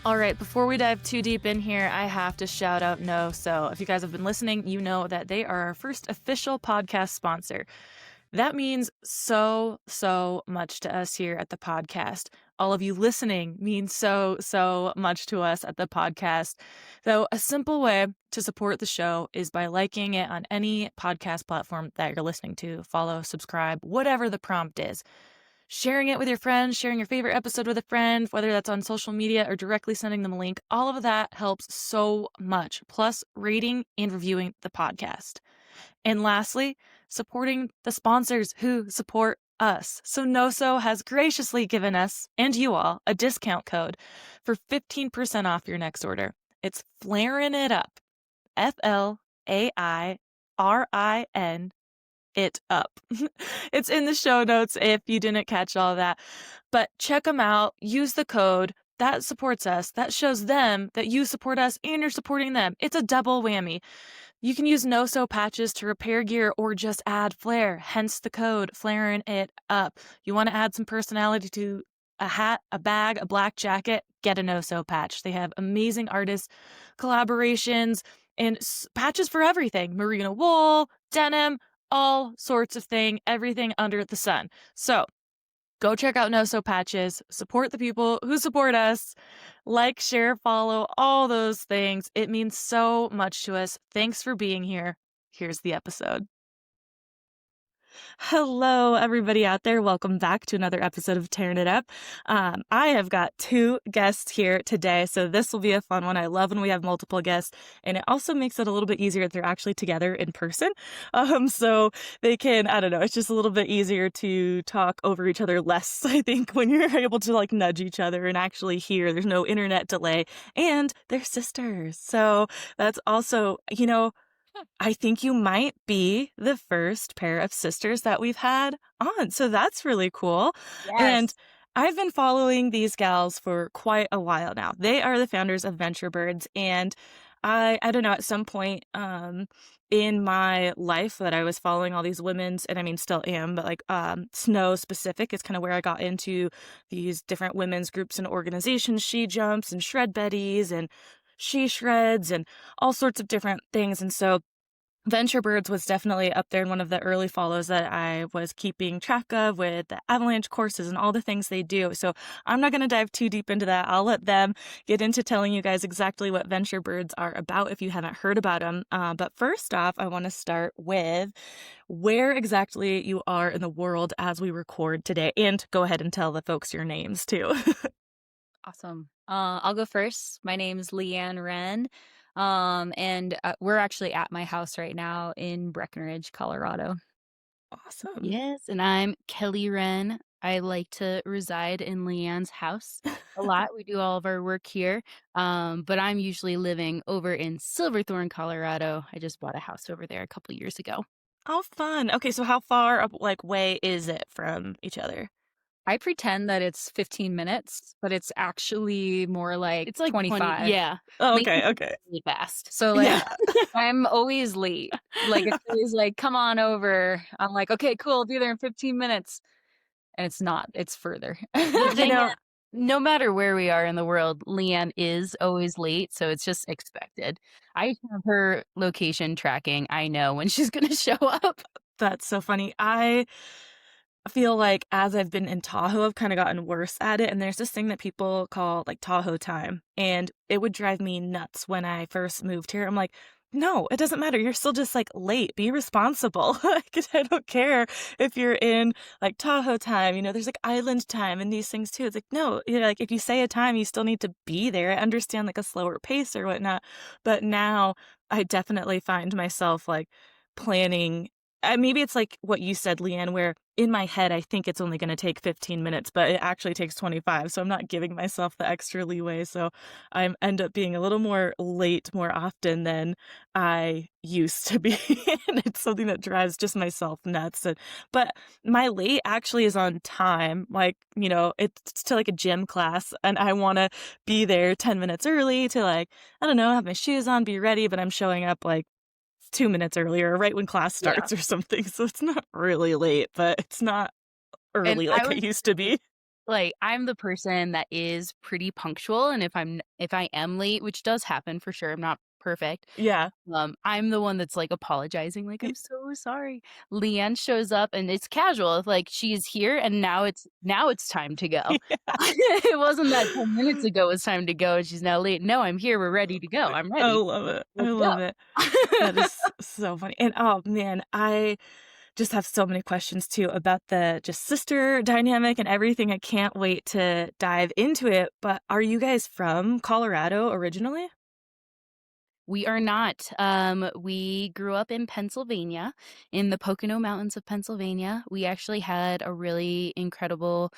All right, before we dive too deep in here, I have to shout out No. So if you guys have been listening, you know that they are our first official podcast sponsor. That means so much to us here at the podcast. All of you listening means so much to us at the podcast. So a simple way to support the show is by liking it on any podcast platform that you're listening to. Follow, subscribe, whatever the prompt is. Sharing it with your friends, sharing your favorite episode with a friend, whether that's on social media or directly sending them a link, all of that helps so much. Plus, rating and reviewing the podcast. And lastly, supporting the sponsors who support us. So NoSo has graciously given us, and you all, a discount code for 15% off your next order. It's Flarin' It Up. FLAIRIN it up. It's in the show notes if you didn't catch all that. But check them out. Use the code. That supports us. That shows them that you support us and you're supporting them. It's a double whammy. You can use no-sew patches to repair gear or just add flair, hence the code, Flarin' It Up. You want to add some personality to a hat, a bag, a black jacket, get a no-sew patch. They have amazing artist collaborations and patches for everything. Merino wool, denim, all sorts of everything under the sun. So go check out No-Sew Patches, support the people who support us, like, share, follow, all those things. It means so much to us. Thanks for being here. Here's the episode. Hello, everybody out there. Welcome back to another episode of Tearing It Up. I have got two guests here today, so this will be a fun one. I love when we have multiple guests, and it also makes it a little bit easier if they're actually together in person. So they can, I don't know, it's just a little bit easier to talk over each other less, I think, when you're able to like nudge each other and actually hear. There's no internet delay, and they're sisters. So that's also, I think you might be the first pair of sisters that we've had on. So that's really cool. Yes. And I've been following these gals for quite a while now. They are the founders of VNTRbirds. And I don't know, at some point in my life that I was following all these women's, and I mean, still am, but like snow specific is kind of where I got into these different women's groups and organizations, She Jumps and Shred Betties and She Shreds and all sorts of different things. And so VNTRbirds was definitely up there in one of the early follows that I was keeping track of with the avalanche courses and all the things they do. So I'm not going to dive too deep into that. I'll let them get into telling you guys exactly what VNTRbirds are about if you haven't heard about them. But first off, I want to start with where exactly you are in the world as we record today. And go ahead and tell the folks your names too. Awesome. I'll go first. My name's Leanne Wren. And we're actually at my house right now in Breckenridge, Colorado. Awesome. Yes, and I'm Kelly Wren. I like to reside in Leanne's house a lot. We do all of our work here, but I'm usually living over in Silverthorne, Colorado. I just bought a house over there a couple years ago. Oh, fun. Okay, so how far way is it from each other? I pretend that it's 15 minutes, but it's actually more like It's like 25. 20, yeah. Oh, okay. Really fast. So like Yeah. I'm always late. Like it's always like, come on over. I'm like, okay, cool, I'll be there in 15 minutes. And it's not, it's further. No matter where we are in the world, Leanne is always late, so it's just expected. I have her location tracking. I know when she's going to show up. That's so funny. I feel like as I've been in Tahoe, I've kind of gotten worse at it. And there's this thing that people call like Tahoe time. And it would drive me nuts when I first moved here. I'm like, no, it doesn't matter. You're still just like late. Be responsible. Because I don't care if you're in like Tahoe time, there's like island time and these things too. It's like, no, like if you say a time, you still need to be there. I understand like a slower pace or whatnot. But now I definitely find myself like planning. Maybe it's like what you said, Leanne, where in my head, I think it's only going to take 15 minutes, but it actually takes 25. So I'm not giving myself the extra leeway. So I end up being a little more late more often than I used to be. And it's something that drives just myself nuts. But my late actually is on time. Like, it's to like a gym class and I want to be there 10 minutes early to like, I don't know, have my shoes on, be ready, but I'm showing up like 2 minutes earlier, right when class starts or something. So it's not really late, but it's not early like it used to be. like, I'm the person that is pretty punctual, and if I am late, which does happen for sure, I'm not perfect, Yeah. I'm the one that's, like, apologizing, like, Y "I'm so sorry." Leanne shows up, and it's casual, like, she's here, and now it's time to go. Yeah. It wasn't that 10 minutes ago it's time to go, and she's now late. "No, I'm here, we're ready to go. I'm I ready. love it. I Let's love it. go." That is so funny, and, oh, man, I just have so many questions too about the just sister dynamic and everything. I can't wait to dive into it, but are you guys from Colorado originally? We are not. We grew up in Pennsylvania, in the Pocono Mountains of Pennsylvania. We actually had a really incredible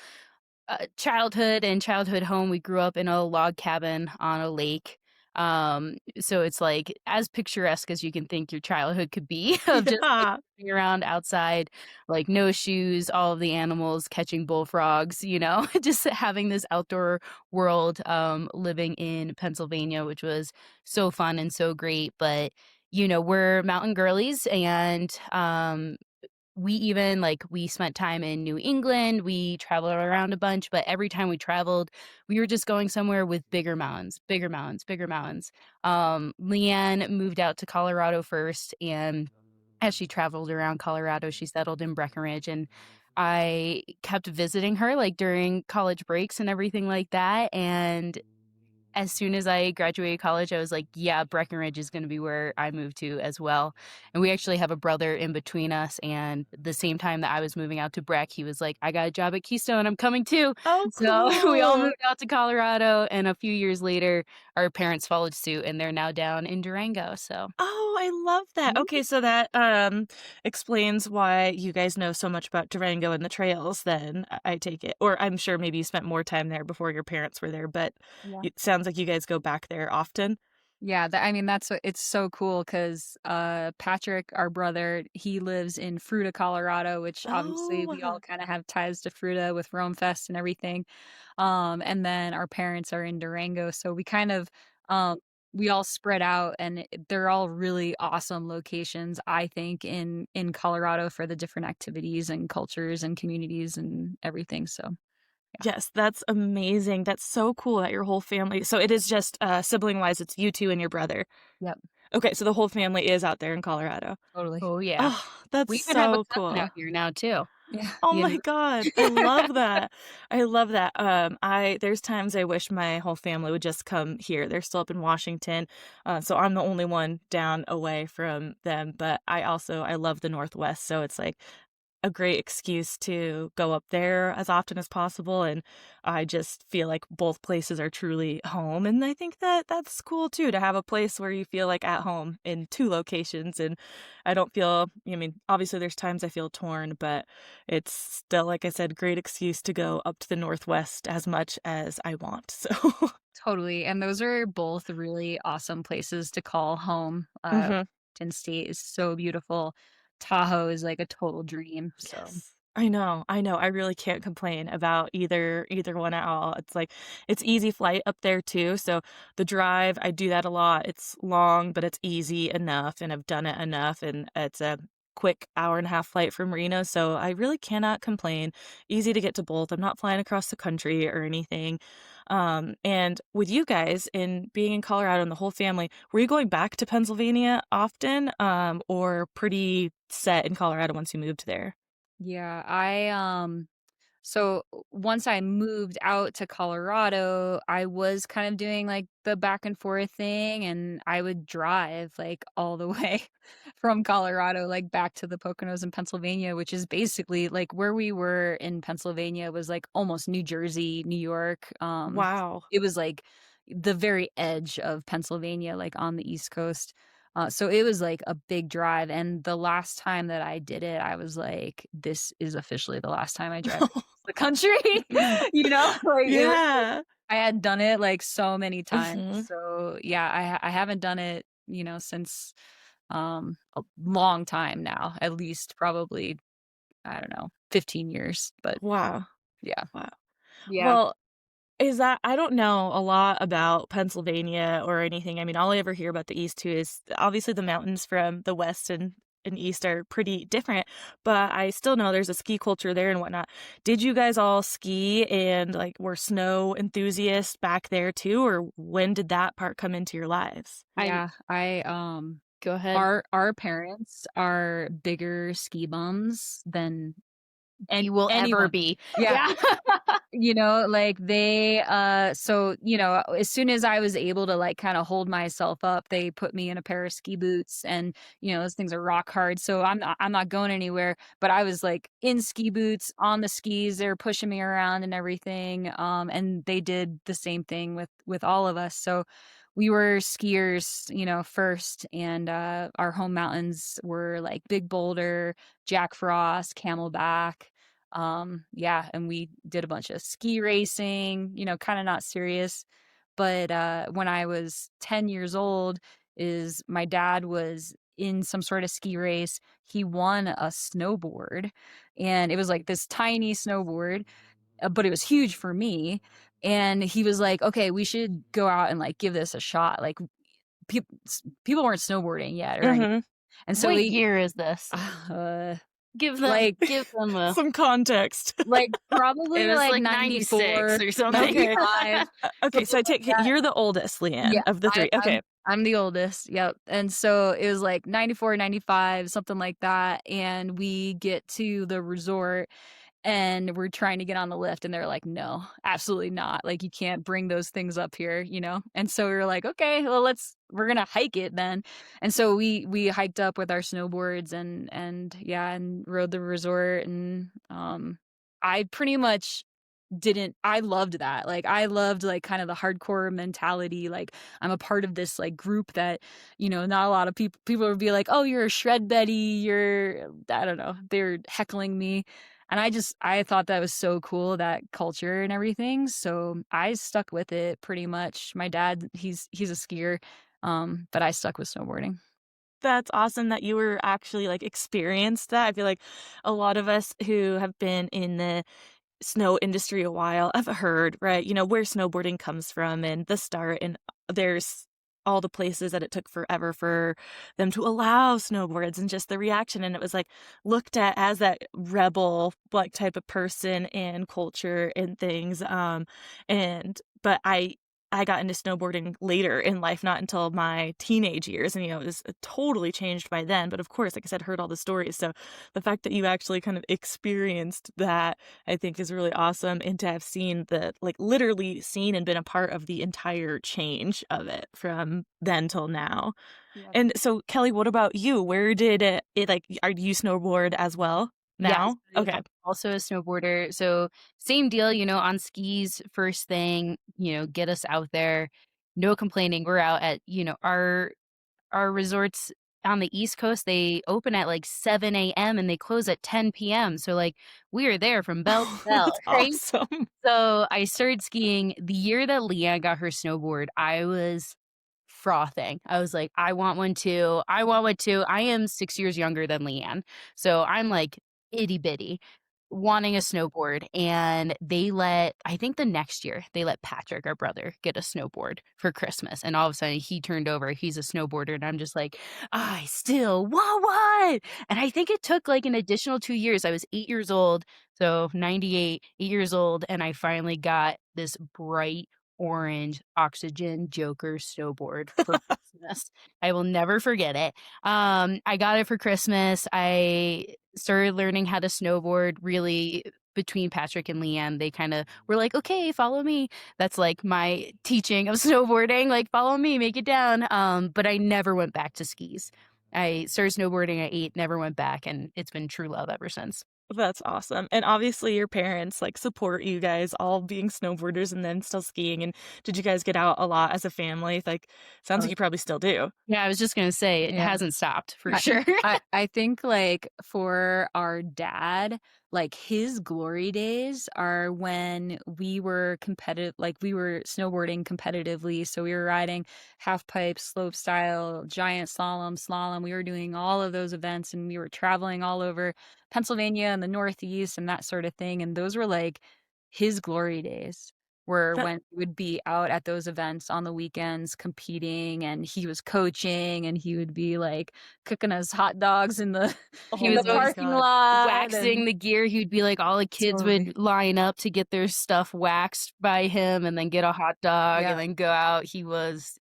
childhood and childhood home. We grew up in a log cabin on a lake. So it's like as picturesque as you can think your childhood could be of just like Yeah. running around outside, like no shoes, all of the animals catching bullfrogs, just having this outdoor world living in Pennsylvania, which was so fun and so great. But we're mountain girlies and we even like we spent time in New England, we traveled around a bunch, but every time we traveled, we were just going somewhere with bigger mountains, bigger mountains, bigger mountains. Leanne moved out to Colorado first, and as she traveled around Colorado, she settled in Breckenridge, and I kept visiting her like during college breaks and everything like that. And as soon as I graduated college, I was like, yeah, Breckenridge is going to be where I move to as well. And we actually have a brother in between us. And the same time that I was moving out to Breck, he was like, I got a job at Keystone. I'm coming too. Oh, So we all cool. moved out to Colorado. And a few years later, our parents followed suit and they're now down in Durango. So Oh, I love that. Okay, so that, explains why you guys know so much about Durango and the trails then, I take it. Or I'm sure maybe you spent more time there before your parents were there, but Yeah. it sounds like you guys go back there often? Yeah, I mean, that's what it's so cool because Patrick, our brother, he lives in Fruita, Colorado, which Oh, obviously we all wow. kind of have ties to Fruita with Rome Fest and everything. And then our parents are in Durango, so um, we all spread out, and they're all really awesome locations, I think, in Colorado for the different activities and cultures and communities and everything. So yeah, Yes, that's amazing. That's so cool that your whole family so it is just, sibling-wise, it's you 2 and your brother. yep, Okay, so the whole family is out there in Colorado. totally, oh yeah. Oh, that's We even have a so cousin out cool. here now too. yeah, Oh You my know? god, I love that. I love that. I there's times I wish my whole family would just come here. They're still up in Washington, so I'm the only one down away from them, but I love the Northwest, so it's like a great excuse to go up there as often as possible, and I just feel like both places are truly home, and I think that that's cool too, to have a place where you feel like at home in 2 locations, and I don't feel I mean, obviously, there's times I feel torn, but it's still, like I said, great excuse to go up to the Northwest as much as I want, so totally. And those are both really awesome places to call home. Mhm. Washington State is so beautiful. Tahoe is like a total dream. So Yes. I know, I really can't complain about either one at all. It's like it's easy flight up there too, so the drive, I do that a lot. It's long, but it's easy enough, and I've done it enough, and it's a quick hour and a half flight from Reno, so I really cannot complain. Easy to get to both. I'm not flying across the country or anything. And with you guys in being in Colorado and the whole family, were you going back to Pennsylvania often, or pretty set in Colorado once you moved there? yeah, once I moved out to Colorado, I was kind of doing like the back and forth thing, and I would drive like all the way from Colorado, like back to the Poconos in Pennsylvania, which is basically like where we were in Pennsylvania was like almost New Jersey, New York. Wow. It was like the very edge of Pennsylvania, like on the East Coast. So it was like a big drive. And the last time that I did it, I was like, this is officially the last time I drive the country, like it was like Yeah. I had done it like so many times. Mhm. So yeah, I haven't done it, since a long time now, at least probably, I don't know, 15 years. But Wow. yeah. Wow. Yeah. Well, is that I don't know a lot about Pennsylvania or anything. I mean, all I ever hear about the East too is obviously the mountains from the West and and East are pretty different, but I still know there's a ski culture there and whatnot. Did you guys all ski and like were snow enthusiasts back there too, or when did that part come into your lives? I Yeah, I Go ahead. our parents are bigger ski bums than You will ever anyone. be. Yeah. Yeah. You know, like they so, you know, as soon as I was able to like kind of hold myself up, they put me in a pair of ski boots and, you know, those things are rock hard. So I'm not going anywhere, but I was like in ski boots on the skis, they're pushing me around and everything. And they did the same thing with all of us. So we were skiers, you know, first, and our home mountains were like Big Boulder, Jack Frost, Camelback. Yeah, and we did a bunch of ski racing, you know, kind of not serious. But when I was 10 years old, is my dad was in some sort of ski race. He won a snowboard, and it was like this tiny snowboard, but it was huge for me. And he was like, "Okay, we should go out and like give this a shot." Like people weren't snowboarding yet or anything. Mm-hmm. And so What we year is this? uh, Give like them a Some context. like It probably was like like 96 94, or something. Okay. 95, Okay, so something I like take it that. you're the oldest, Leanne, Yeah, of the I, 3. Okay. I'm the oldest. Yep. And so it was like 94, 95, something like that. And we get to the resort and we're trying to get on the lift and they're like, no, absolutely not. Like you can't bring those things up here, you know? And so we were like, okay, well we're gonna hike it then. And so we hiked up with our snowboards and yeah, and rode the resort. And I pretty much didn't I loved that. Like I loved like kind of the hardcore mentality. Like I'm a part of this like group that, you know, not a lot of people would be like, "Oh, you're a shred Betty, you're I don't know." They're heckling me. And I thought that was so cool, that culture and everything. So I stuck with it pretty much. My dad, he's a skier. But I stuck with snowboarding. That's awesome that you were actually like experienced that. I feel like a lot of us who have been in the snow industry a while, I've heard, right, where snowboarding comes from and the start, and there's all the places that it took forever for them to allow snowboards and just the reaction. And it was like looked at as that rebel like type of person and culture and things. But I got into snowboarding later in life, not until my teenage years. And, it was totally changed by then. But of course, like I said, heard all the stories. So the fact that you actually kind of experienced that, I think is really awesome. And to have seen like literally seen and been a part of the entire change of it from then till now. Yep. And so, Kelly, what about you? Where did it like, are you snowboard as well Yes, now? Okay. I'm also a snowboarder. So same deal, on skis, first thing, get us out there. No complaining. We're out at, our resorts on the East Coast, they open at like 7 a.m. and they close at 10 p.m. So like we are there from bell to bell, That's right? awesome. So I started skiing the year that Leanne got her snowboard. I was frothing. I was like, I want one too. I want one too. I am 6 years younger than Leanne. So I'm like itty bitty wanting a snowboard. And I think the next year, they let Patrick, our brother, get a snowboard for Christmas. And all of a sudden he turned over. He's a snowboarder. And I'm just like, I still want one. And I think it took like an additional 2 years. I was 8 years old. So 98, 8 years old. And I finally got this bright orange Oxygen Joker snowboard for Christmas. I will never forget it. I got it for Christmas. I started learning how to snowboard really between Patrick and Leanne. They kind of were like, okay, follow me. That's like my teaching of snowboarding, like follow me, make it down. But I never went back to skis. I started snowboarding at 8, never went back, and it's been true love ever since. That's awesome. And obviously your parents like support you guys all being snowboarders and then still skiing. And did you guys get out a lot as a family? Like sounds like you probably still do. Yeah, I was just gonna say it Yeah. hasn't stopped for sure. I think like for our dad, like his glory days are when we were competitive, like we were snowboarding competitively. So we were riding half pipe, slope style, giant slalom. We were doing all of those events and we were traveling all over Pennsylvania and the Northeast and that sort of thing. And those were like his glory days, were That when he would be out at those events on the weekends competing, and he was coaching, and he would be, like, cooking us hot dogs in the He oh in the was my always parking god. lot, waxing and the gear. He'd be like all the kids totally. would line up to get their stuff waxed by him and then get a hot dog Yeah, and then go out. He was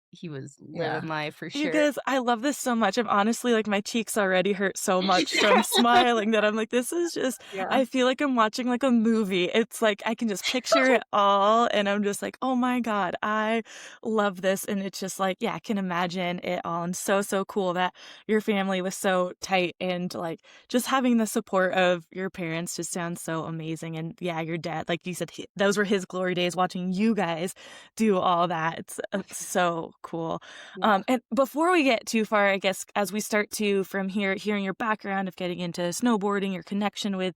yeah. living life for You sure. guys, I love this so much. I'm honestly like my cheeks already hurt so much from smiling that I'm like, this is just, Yeah. I feel like I'm watching like a movie. It's like I can just picture it all. And I'm just like, oh my God, I love this. And it's just like, yeah, I can imagine it all. And so, so cool that your family was so tight and like just having the support of your parents just sounds so amazing. And yeah, your dad, like you said, those were his glory days watching you guys do all that. It's so cool. Yeah. And before we get too far, I guess as we start to from here, hearing your background of getting into snowboarding, your connection with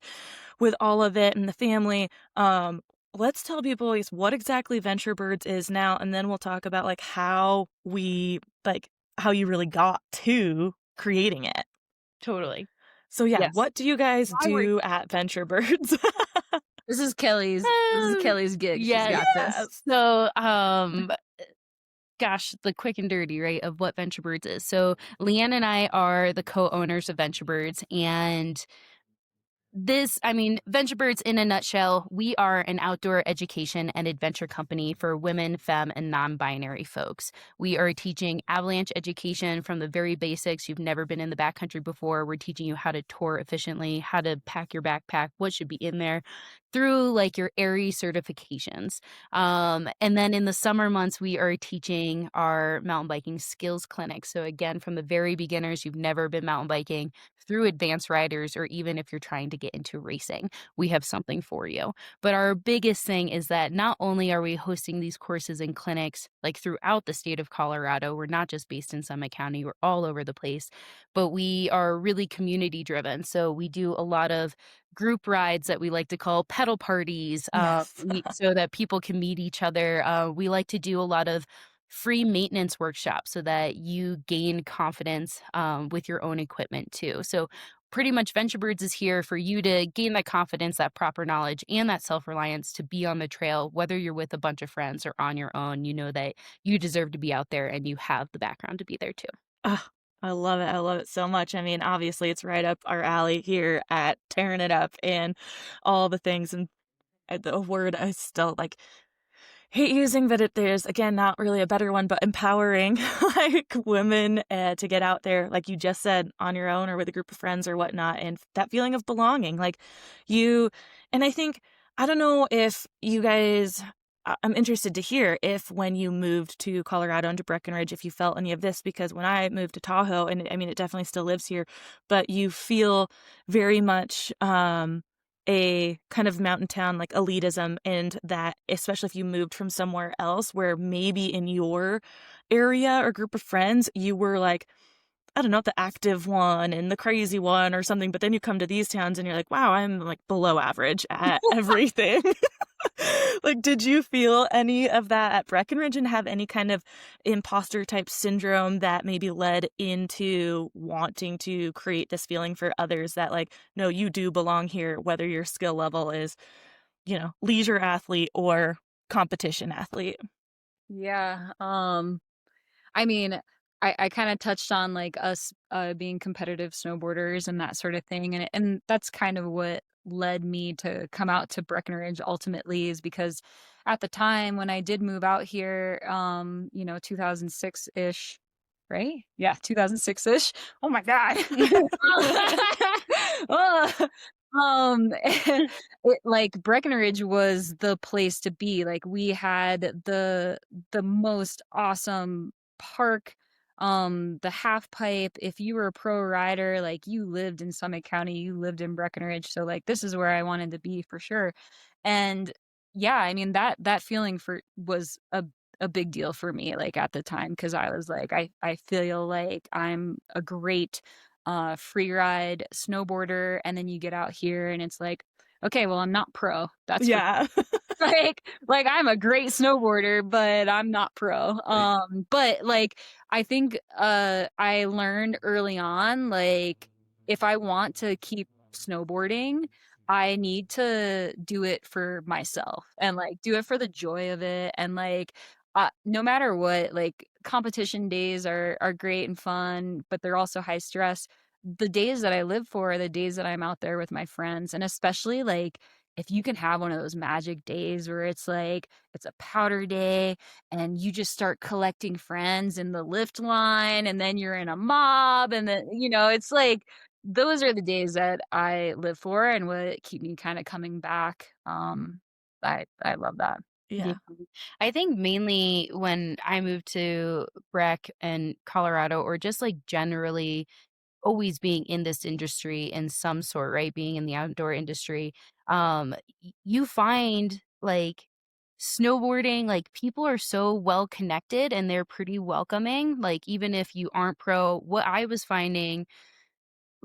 all of it and the family, let's tell people is what exactly VentureBirds is now, and then we'll talk about like how you really got to creating it. Totally. So yeah, Yes. what do you guys Why were do at VentureBirds? This is Um, Kelly's gig. She's yeah. got this. So, gosh, the quick and dirty, right, of what VentureBirds is. So, Leanne and I are the co-owners of VentureBirds, and VentureBirds in a nutshell, we are an outdoor education and adventure company for women, femme, and non binary folks. We are teaching avalanche education from the very basics. You've never been in the backcountry before. We're teaching you how to tour efficiently, how to pack your backpack, what should be in there, through like your AIARE certifications. And then in the summer months, we are teaching our mountain biking skills clinic. So, again, from the very beginners, you've never been mountain biking, through advanced riders, or even if you're trying to get into racing, we have something for you. But our biggest thing is that not only are we hosting these courses and clinics like throughout the state of Colorado, we're not just based in Summit County, we're all over the place, but we are really community driven. So we do a lot of group rides that we like to call pedal parties, Yes. so that people can meet each other. We like to do a lot of free maintenance workshops so that you gain confidence with your own equipment too. So pretty much VentureBirds is here for you to gain that confidence, that proper knowledge, and that self-reliance to be on the trail, whether you're with a bunch of friends or on your own. You know that you deserve to be out there and you have the background to be there too. Ah, I love it. I love it so much. I mean, obviously, it's right up our alley here at Tearing It Up and all the things. And the word I still like hate using, but there's again not really a better one, but empowering like women to get out there, like you just said, on your own or with a group of friends or whatnot, and that feeling of belonging, like you. And I think I don't know if you guys. I'm interested to hear if when you moved to Colorado and to Breckenridge, if you felt any of this, because when I moved to Tahoe, and I mean, it definitely still lives here, but you feel very much a kind of mountain town like elitism, and that especially if you moved from somewhere else where maybe in your area or group of friends you were like, I don't know, the active one and the crazy one or something, but then you come to these towns and you're like, wow, I'm like below average at everything. Like, did you feel any of that at Breckenridge and have any kind of imposter type syndrome that maybe led into wanting to create this feeling for others that, like, no, you do belong here, whether your skill level is, leisure athlete or competition athlete? Yeah. I mean, I kind of touched on like us being competitive snowboarders and that sort of thing, and that's kind of what led me to come out to Breckenridge ultimately, is because at the time when I did move out here, 2006 ish, right? Yeah, 2006 ish. Oh my god. Uh, like Breckenridge was the place to be. Like we had the most awesome park, the half pipe. If you were a pro rider, like you lived in Summit County, you lived in Breckenridge. So like this is where I wanted to be for sure. And yeah, I mean that feeling for was a big deal for me like at the time, because I was like I feel like I'm a great free ride snowboarder, and then you get out here and it's like, okay, well, I'm not pro. That's for Yeah. like I'm a great snowboarder, but I'm not pro. But like I think I learned early on, like if I want to keep snowboarding, I need to do it for myself and, like, do it for the joy of it, and, like, no matter what, like, competition days are great and fun, but they're also high stress. The days that I live for are the days that I'm out there with my friends, and especially, like, if you can have one of those magic days where it's like, it's a powder day and you just start collecting friends in the lift line, and then you're in a mob, and then, it's like those are the days that I live for and what keep me kinda coming back. I love that. Yeah. Yeah. I think mainly when I moved to Breck and Colorado, or just like generally always being in this industry in some sort, right? Being in the outdoor industry, you find like snowboarding, like people are so well connected and they're pretty welcoming. Like even if you aren't pro, what I was finding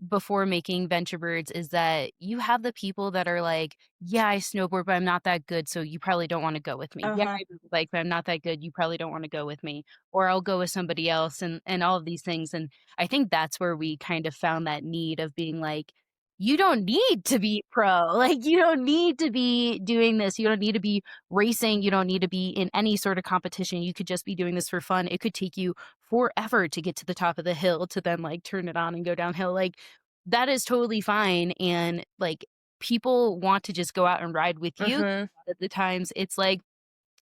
before making VentureBirds is that you have the people that are like, "Yeah, I snowboard, but I'm not that good, so you probably don't wanna go with me. Yeah, Uh-huh. I ride bike, but I'm not that good, you probably don't wanna go with me." Or I'll go with somebody else and all of these things, and I think that's where we kind of found that need of being like, "You don't need to be pro, like, you don't need to be doing this, you don't need to be racing, you don't need to be in any sort of competition, you could just be doing this for fun." It could take you forever to get to the top of the hill to then, like, turn it on and go downhill, like, that is totally fine, and, like, people want to just go out and ride with you. A Mhm. lot of the times, it's like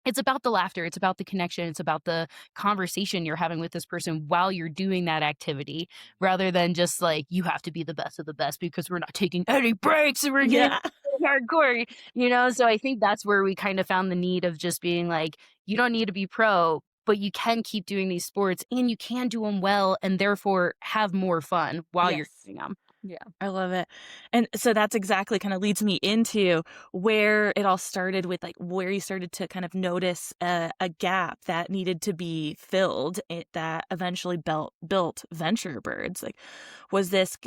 it's about the laughter, it's about the connection, it's about the conversation you're having with this person while you're doing that activity, rather than just, like, "You have to be the best of the best because we're not taking any breaks and we're getting Yeah. hardcore," you know? So I think that's where we kind of found the need of just being like, "You don't need to be pro, but you can keep doing these sports, and you can do them well, and therefore have more fun while you're Yes. doing them." Yeah. I love it. And so that's exactly kind of leads me into where it all started with like where you started to kind of notice a gap that needed to be filled that eventually built Venture Birds. Like, was this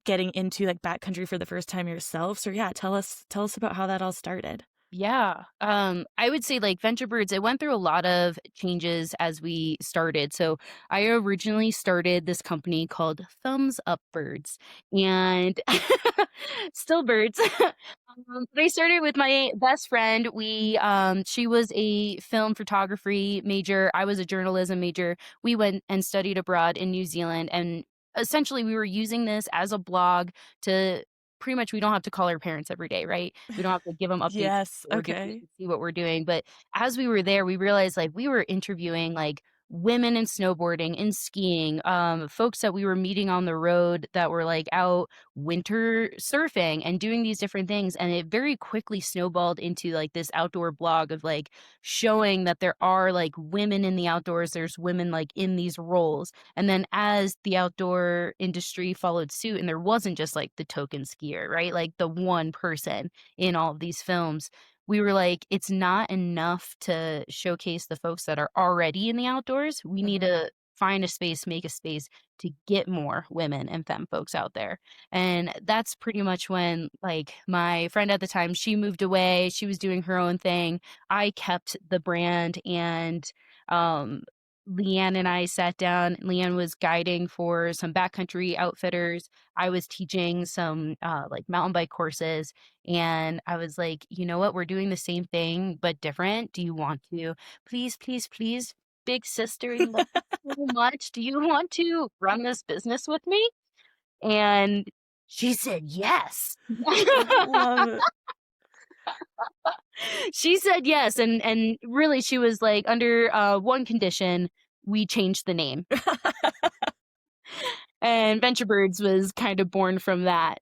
getting into like backcountry for the first time yourself? So yeah, tell us about how that all started. Yeah. I would say like VentureBirds, it went through a lot of changes as we started. So I originally started this company called Thumbs Up Birds and still birds. They started with my best friend. She was a film photography major. I was a journalism major. We went and studied abroad in New Zealand, and essentially we were using this as a blog to pretty much we don't have to call our parents every day, right? We don't have to give them updates Yes. what we're doing Okay. and see what we're doing, but as we were there, we realized, like, we were interviewing, like, women in snowboarding and skiing, folks that we were meeting on the road that were, like, out winter surfing and doing these different things, and it very quickly snowballed into, like, this outdoor blog of, like, showing that there are, like, women in the outdoors, there's women, like, in these roles, and then as the outdoor industry followed suit, and there wasn't just like the token skier, right? Like the one person in all of these films, we were like, it's not enough to showcase the folks that are already in the outdoors. We need Mhm. to find a space, make a space to get more women and femme folks out there. And that's pretty much when, like, my friend at the time, she moved away, she was doing her own thing. I kept the brand, and um Leanne and I sat down. Leanne was guiding for some backcountry outfitters. I was teaching some like mountain bike courses. And I was like, you know what? We're doing the same thing, but different. Do you want to? Please, please, please, big sister, I love you so much. Do you want to run this business with me? And she said yes. Love it. She said yes. And really she was like, under one condition, we changed the name. And VentureBirds was kind of born from that.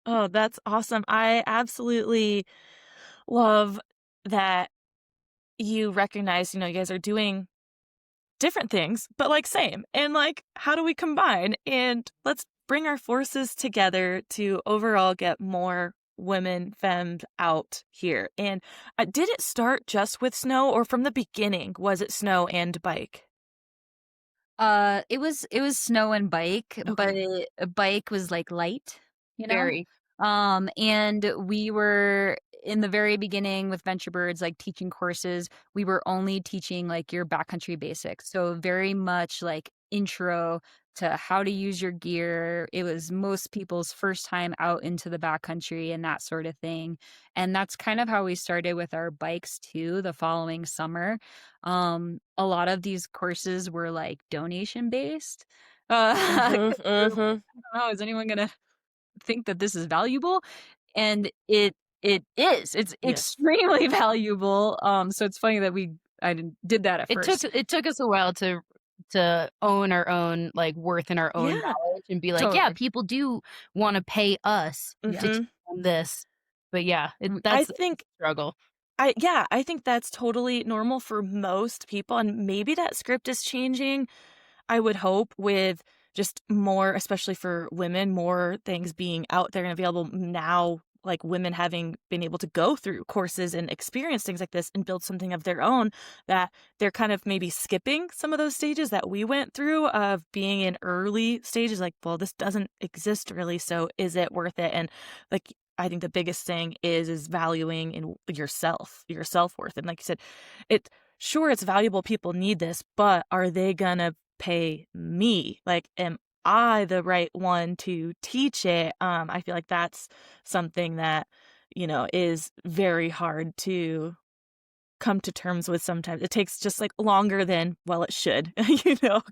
Oh, that's awesome. I absolutely love that you recognize, you guys are doing different things, but like same. And like, how do we combine? And let's bring our forces together to overall get more women, femmes out here. And did it start just with snow or from the beginning? Was it snow and bike? It was snow and bike, but Okay. a bike was, like, light, you know? Very. And we were in the very beginning with VentureBirds, like, teaching courses, we were only teaching, like, your backcountry basics, so very much, like, intro to how to use your gear. It was most people's first time out into the backcountry and that sort of thing. And that's kind of how we started with our bikes too the following summer. A lot of these courses were like donation based. 'Cause Mhm, we were like, mhm. I don't know, is anyone gonna think that this is valuable? And it is. It's Yes. extremely valuable. So it's funny that I did that at first. It took us a while to own our own, like, worth and our own Yeah. knowledge and be like, "Yeah, Totally. people do wanna pay us to teach Yes. Mhm. them this." But yeah, I that's a think struggle. I think that's totally normal for most people, and maybe that script is changing, I would hope, with just more, especially for women, more things being out there and available now, like women having been able to go through courses and experience things like this and build something of their own, that they're kind of maybe skipping some of those stages that we went through of being in early stages, like, well, this doesn't exist really, so is it worth it? And like, I think the biggest thing is valuing in yourself, your self-worth. And like you said, it sure it's valuable, people need this, but are they gonna pay me? Like, am I the right one to teach it? I feel like that's something that, is very hard to come to terms with sometimes. It takes just like longer than, well, it should,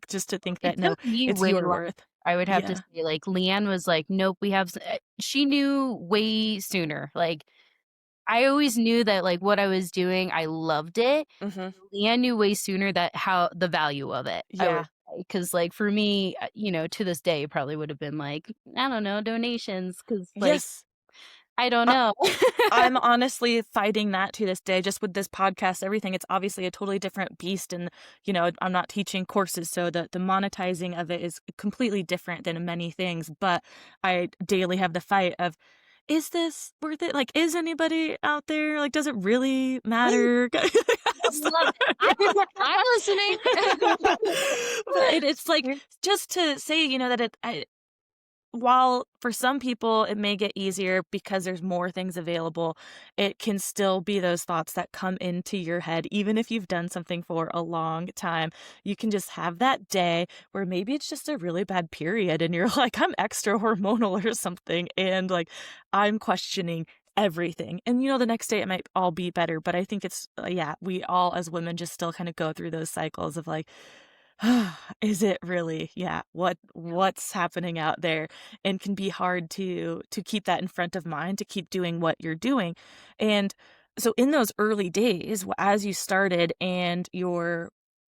just to think It that no, took me it's way your longer, worth. I would have to Yeah. say, like, Leanne was like, "Nope, we have she knew way sooner, like, I always knew that, like, what I was doing, I loved it. Hmm. Leanne knew way sooner that how the value of it, I would Yeah. say, 'cause, like, for me, to this day, it probably would have been like, I don't know, donations, 'cause, like, Yes. I don't know. I'm honestly fighting that to this day, just with this podcast, everything. It's obviously a totally different beast, and I'm not teaching courses, so the monetizing of it is completely different than many things. But I daily have the fight of, is this worth it? Like, is anybody out there? Like, does it really Please, matter? I love it. I'm listening. But it's like, just to say, that while for some people it may get easier because there's more things available, it can still be those thoughts that come into your head, even if you've done something for a long time. You can just have that day where maybe it's just a really bad period and you're like, I'm extra hormonal or something. And like, I'm questioning everything. And the next day it might all be better. But I think it's, yeah, we all as women just still kind of go through those cycles of like, is it really? Yeah. What's happening out there? And can be hard to keep that in front of mind, to keep doing what you're doing. And so in those early days, as you started and you're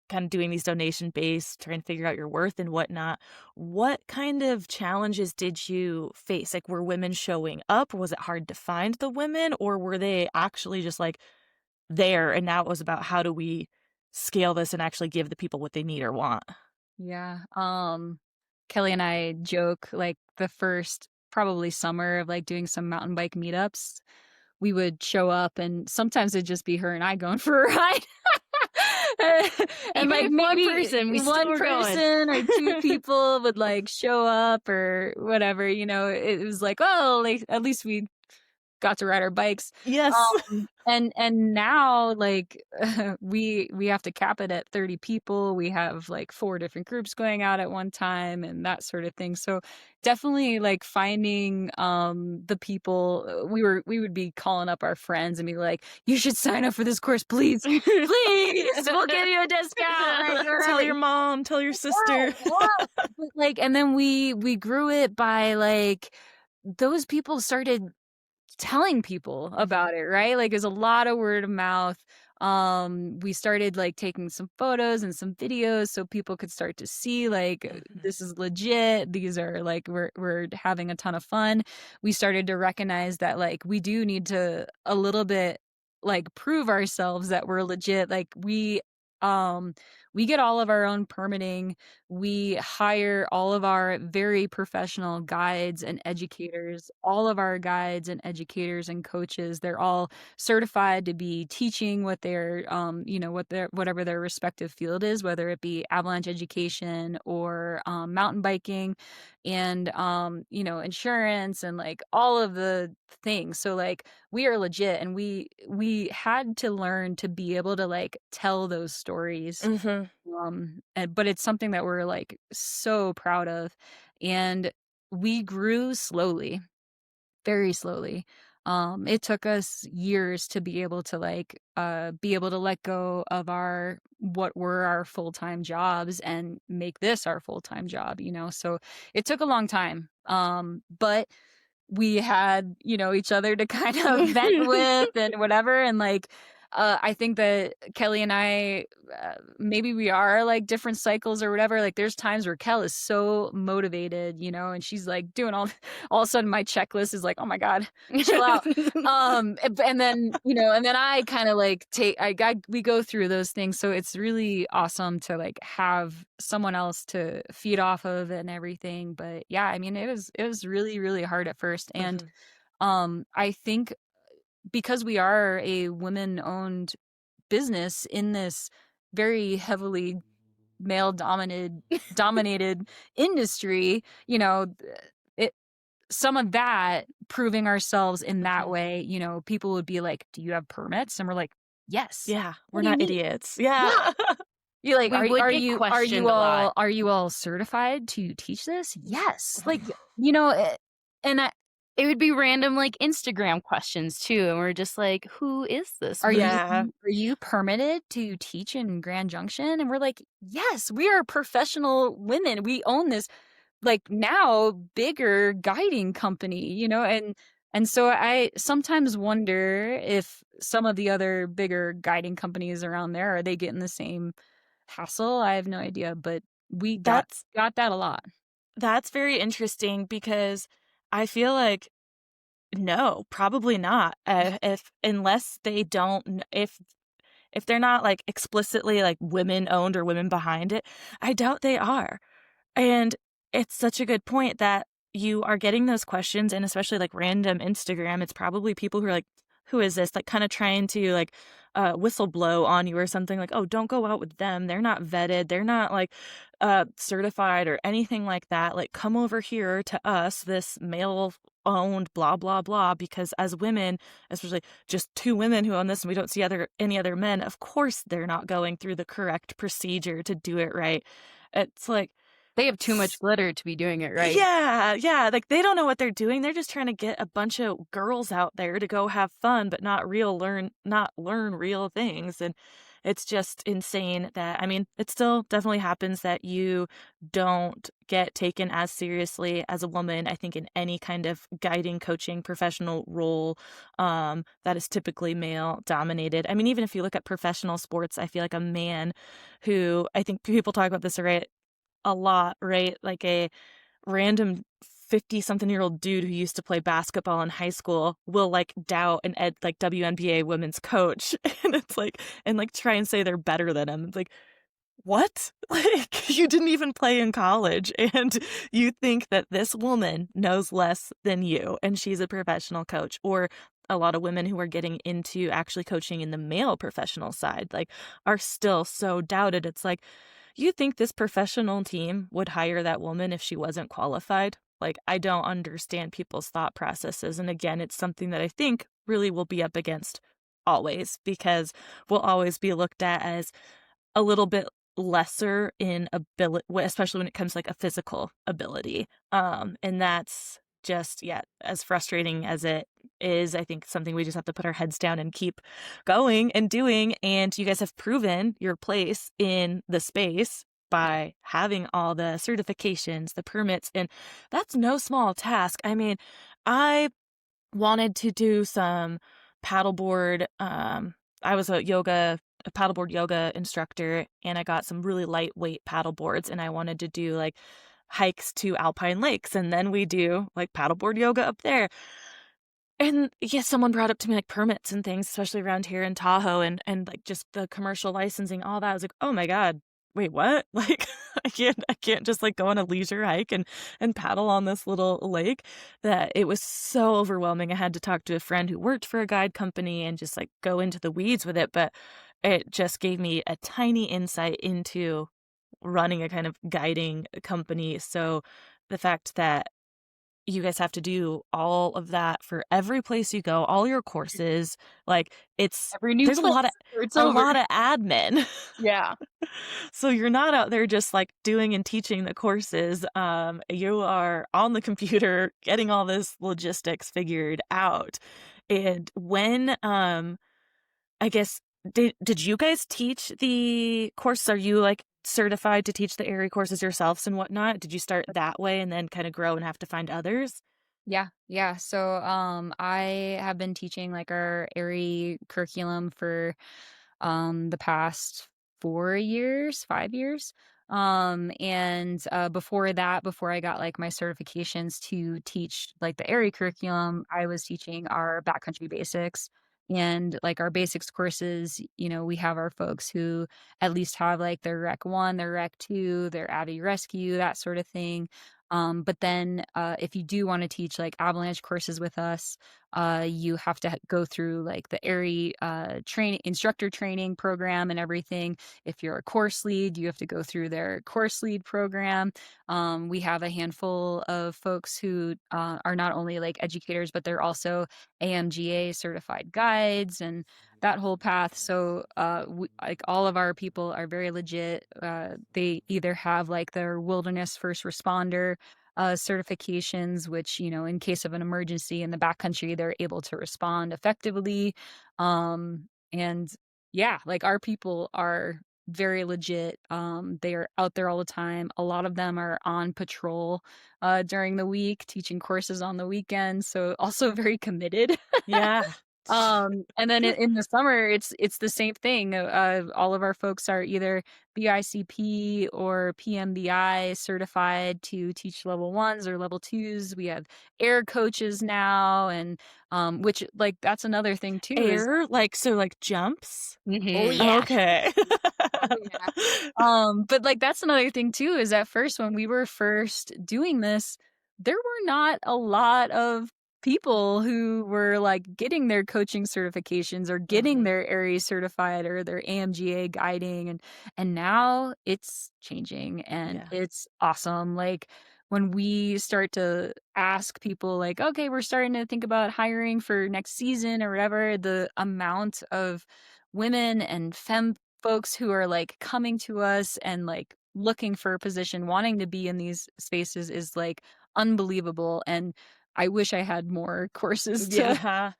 kind of doing these donation based, trying to figure out your worth and whatnot, what kind of challenges did you face? Like, were women showing up? Was it hard to find the women, or were they actually just like there, and now it was about how do we scale this and actually give the people what they need or want? Yeah. Kelly and I joke like the first probably summer of like doing some mountain bike meetups, we would show up and sometimes it'd just be her and I going for a ride. And Even like if one maybe person, we still one were going. person or two people would like show up or whatever, it was like, oh, like at least we got to ride our bikes. Yes. And now like we have to cap it at 30 people. We have like 4 different groups going out at one time and that sort of thing. So definitely like finding the people we would be calling up our friends and be like, you should sign up for this course, please. Please, we'll give you a discount. Like, Tell whatever. your mom, tell your sister. But, like, and then we grew it by like those people started telling people Mhm, about it, right? Like, there's a lot of word of mouth. We started like taking some photos and some videos so people could start to see like mhm, this is legit. These are like we're having a ton of fun. We started to recognize that like we do need to a little bit like prove ourselves that we're legit. Like um we get all of our own permitting. We hire all of our very professional guides and educators. All of our guides and educators and coaches, they're all certified to be teaching what their what their whatever their respective field is, whether it be avalanche education or mountain biking and insurance and like all of the things. So like we are legit and we had to learn to be able to like tell those stories mhm. But it's something that we're like so proud of, and we grew slowly, very slowly. It took us years to be able to be able to let go of what were our full-time jobs and make this our full-time job, you know? So it took a long time. But we had, each other to kind of vent with and whatever. And I think that Kelly and I, maybe we are like different cycles or whatever. Like there's times where Kel is so motivated, and she's like doing all of a sudden my checklist is like, oh my God, chill out. And then, and then I kind of like we go through those things. So it's really awesome to like have someone else to feed off of and everything. But yeah, I mean, it was really, really hard at first. And I think because we are a women-owned business in this very heavily male dominated industry, it some of that proving ourselves in that way, people would be like, "Do you have permits?" And we're like, "Yes." Yeah, we're What do you not mean? idiots. Yeah. Yeah. You're like, We would get questioned a lot. are you all certified to teach this? Yes. Like, and It would be random like Instagram questions too, and we're just like, "Who is this?" Yeah. are you permitted to teach in Grand Junction? And we're like, yes, we are professional women. We own this like now bigger guiding company, and so I sometimes wonder if some of the other bigger guiding companies around there, are they getting the same hassle? I have no idea, but we got That's that a lot. that's very interesting because I feel like no, probably not. If unless they don't if they're not like explicitly like women owned or women behind it, I doubt they are. And it's such a good point that you are getting those questions, and especially like random Instagram, it's probably people who are like, who is this? Like kind of trying to like whistle blow on you or something like, oh, don't go out with them. They're not vetted. They're not like certified or anything like that. Like come over here to us, this male owned blah blah blah, because as women, especially just two women who own this and we don't see any other men, of course they're not going through the correct procedure to do it right. It's like They have too much glitter to be doing it right. yeah, like, they don't know what they're doing, they're just trying to get a bunch of girls out there to go have fun, but not learn real things, and it's just insane that I mean, it still definitely happens that you don't get taken as seriously as a woman, I think, in any kind of guiding, coaching, professional role, that is typically male-dominated. I mean, even if you look at professional sports, I feel like a man who I think people talk about this, right? A lot, right? Like a random 50-something-year-old dude who used to play basketball in high school will like doubt an like WNBA women's coach and it's like and like try and say they're better than him. It's like, what? Like you didn't even play in college and you think that this woman knows less than you and she's a professional coach. Or a lot of women who are getting into actually coaching in the male professional side like are still so doubted. It's like, you think this professional team would hire that woman if she wasn't qualified? Like, I don't understand people's thought processes. And again, it's something that I think really will be up against always because we'll always be looked at as a little bit lesser in ability, especially when it comes to like a physical ability. And that's just, yeah, as frustrating as it is, I think something we just have to put our heads down and keep going and doing. And you guys have proven your place in the space by having all the certifications, the permits, and that's no small task. I mean, I wanted to do some paddleboard. I was a paddleboard yoga instructor, and I got some really lightweight paddle boards, and I wanted to do like hikes to alpine lakes, and then we do like paddleboard yoga up there. And yeah, someone brought up to me like permits and things, especially around here in Tahoe, and like just the commercial licensing, all that. I was like, oh my God, wait, what? Like I can't just like go on a leisure hike and paddle on this little lake. That it was so overwhelming. I had to talk to a friend who worked for a guide company and just like go into the weeds with it. But it just gave me a tiny insight into running a kind of guiding company. So the fact that you guys have to do all of that for every place you go, all your courses, like Every new there's place, it's a over. lot of admin. Yeah. So you're not out there just, like, doing and teaching the courses, you are on the computer getting all this logistics figured out. And when, I guess, did you guys teach the course? Are you, like, certified to teach the AIARE courses yourselves and whatnot? Did you start that way and then kinda grow and have to find others? Yeah, yeah. So, I have been teaching like our AIARE curriculum for the past 4 years, 5 years. And before that, before I got like my certifications to teach like the AIARE curriculum, I was teaching our backcountry basics. And like our basics courses, we have our folks who at least have like their Rec 1, their Rec 2, their Avi Rescue, that sort of thing. But then if you do want to teach like avalanche courses with us, you have to go through like the AIARE training instructor training program and everything. If you're a course lead, you have to go through their course lead program. We have a handful of folks who are not only like educators, but they're also AMGA certified guides and that whole path. So, like all of our people are very legit. They either have like their wilderness first responder certifications, which, in case of an emergency in the backcountry, they're able to respond effectively. And yeah, like our people are very legit. They are out there all the time. A lot of them are on patrol during the week, teaching courses on the weekends. So also very committed. Yeah. And then in the summer, it's the same thing. All of our folks are either BICP or PMBI certified to teach level ones or level twos. We have air coaches now, and which like that's another thing too is Air? Like, so, like, jumps? oh Mhm. yeah, Okay. oh yeah. But like that's another thing too is at first when we were first doing this, there were not a lot of people who were like getting their coaching certifications or getting Mhm. their ARIES certified or their AMGA guiding and now it's changing and Yeah. it's awesome. Like when we start to ask people like, okay, we're starting to think about hiring for next season or whatever, the amount of women and femme folks who are like coming to us and like looking for a position, wanting to be in these spaces is like unbelievable. And I wish I had more courses Yeah.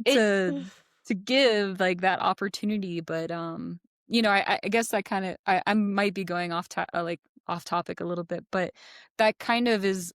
It to to give like that opportunity. But I guess that kind of I might be going like off topic a little bit, but that kind of is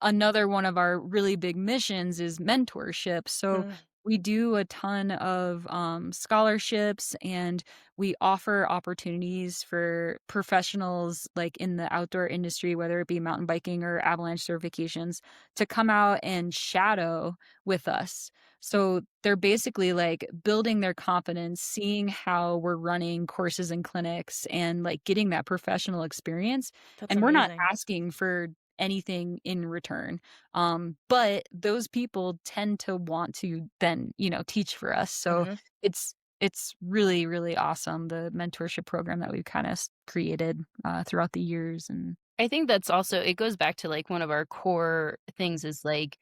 another one of our really big missions is mentorship. So Mm, we do a ton of scholarships and we offer opportunities for professionals like in the outdoor industry, whether it be mountain biking or avalanche certifications, to come out and shadow with us. So they're basically like building their confidence, seeing how we're running courses and clinics and like getting that professional experience. that's And we're not amazing. asking for anything in return. But those people tend to want to then, teach for us. So Mhm. it's really, really awesome the mentorship program that we've kind of created throughout the years. And I think that's also it goes back to, like, one of our core things is, like,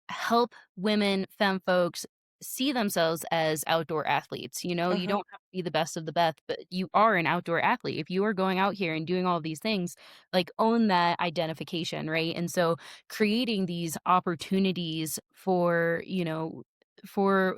help women, femme folks see themselves as outdoor athletes, You Uh-huh. don't have to be the best of the best, but you are an outdoor athlete. If you are going out here and doing all these things, like, own that identification, right? And so creating these opportunities for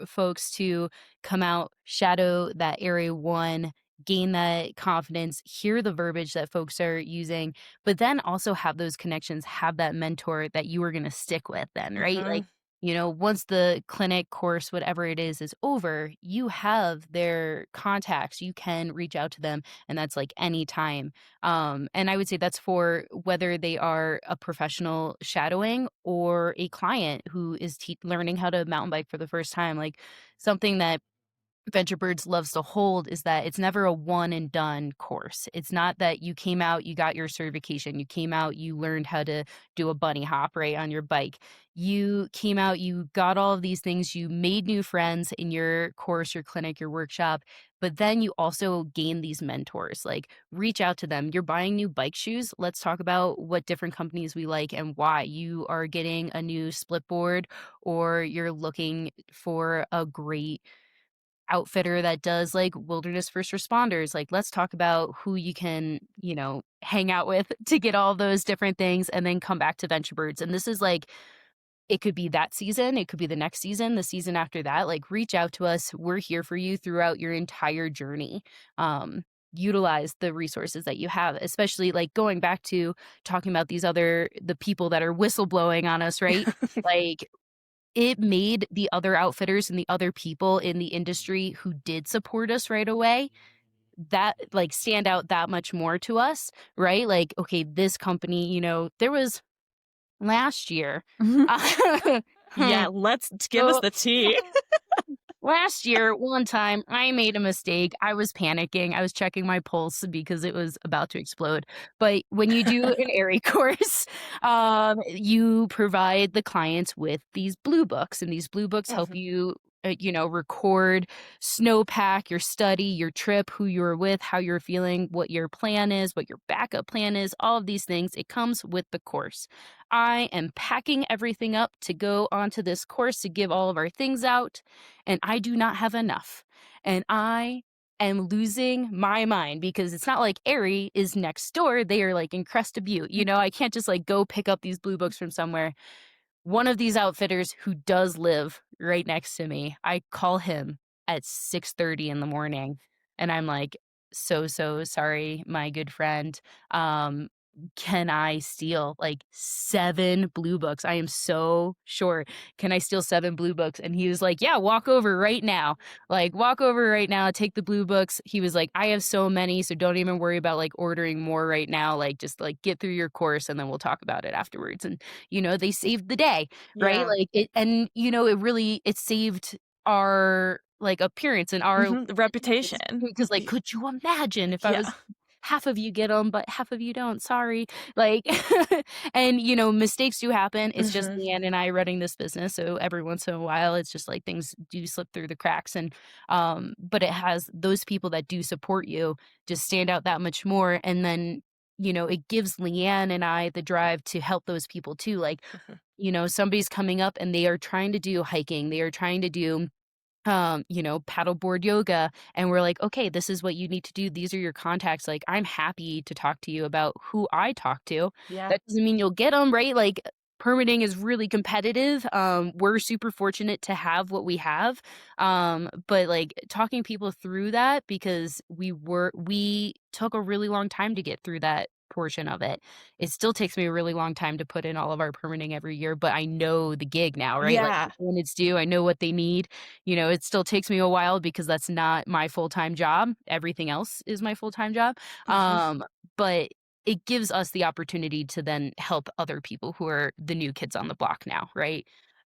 folks to come out, shadow that Area 1, gain that confidence, hear the verbiage that folks are using, but then also have those connections, have that mentor that you are gonna stick with then, right? Like, Mhm. once the clinic, course, whatever it is over, you have their contacts, you can reach out to them, and that's, like, anytime. And I would say that's for whether they are a professional shadowing or a client who is learning how to mountain bike for the first time, like, something that VentureBirds loves to hold is that it's never a one and done course. It's not that you came out, you got your certification, you came out, you learned how to do a bunny hop right on your bike. You came out, you got all of these things, you made new friends in your course, your clinic, your workshop, but then you also gain these mentors. Like reach out to them. You're buying new bike shoes. Let's talk about what different companies we like and why. You are getting a new split board or you're looking for a great outfitter that does like wilderness first responders. Like, let's talk about who you can, hang out with to get all those different things and then come back to VentureBirds. And this is like, it could be that season, it could be the next season, the season after that. Like, reach out to us. We're here for you throughout your entire journey. Um, Utilize the resources that you have, especially like going back to talking about the people that are whistleblowing on us, right? Like, it made the other outfitters and the other people in the industry who did support us right away that like stand out that much more to us, right? Like, okay, this company, there was last year. Yeah, let's give us So the tea. last year, one time, I made a mistake. I was panicking. I was checking my pulse because it was about to explode. But when you do an AIARE course, you provide the clients with these blue books, and these blue books help Mhm. you, record snowpack, your study, your trip, who you're with, how you're feeling, what your plan is, what your backup plan is, all of these things. It comes with the course. I am packing everything up to go onto this course to give all of our things out, and I do not have enough. And I am losing my mind because it's not like AIARE is next door. They are like in Cresta Butte. I can't just like go pick up these blue books from somewhere. One of these outfitters who does live right next to me, I call him at 6:30 in the morning, and I'm like, so sorry, my good friend. Um, can I steal like 7 blue books? I am so short. Can I steal 7 blue books? And he was like, yeah, walk over right now. Like, walk over right now, take the blue books. He was like, I have so many, so don't even worry about like ordering more right now. Like, just like get through your course and then we'll talk about it afterwards. And they saved the day, right? Yeah. Like it, and it saved our like appearance and our The reputation. because like, Y could you imagine if I Yeah. was half of you get them, but half of you don't? Sorry. Like, and mistakes do happen. It's just Mhm. Leanne and I running this business. So every once in a while, it's just like things do slip through the cracks. And, but it has those people that do support you just stand out that much more. And then, it gives Leanne and I the drive to help those people too. Like, Mhm. somebody's coming up and they are trying to do hiking. They are trying to do paddleboard yoga. And we're like, okay, this is what you need to do. These are your contacts. Like, I'm happy to talk to you about who I talk to. Yeah. That doesn't mean you'll get them, right? Like, permitting is really competitive. We're super fortunate to have what we have. But like talking people through that because we took a really long time to get through that portion of it. It still takes me a really long time to put in all of our permitting every year, but I know the gig now, right? Like Yeah. when it's due, I know what they need. It still takes me a while because that's not my full-time job. Everything else is my full-time job. Mhm. But it gives us the opportunity to then help other people who are the new kids on the block now, right?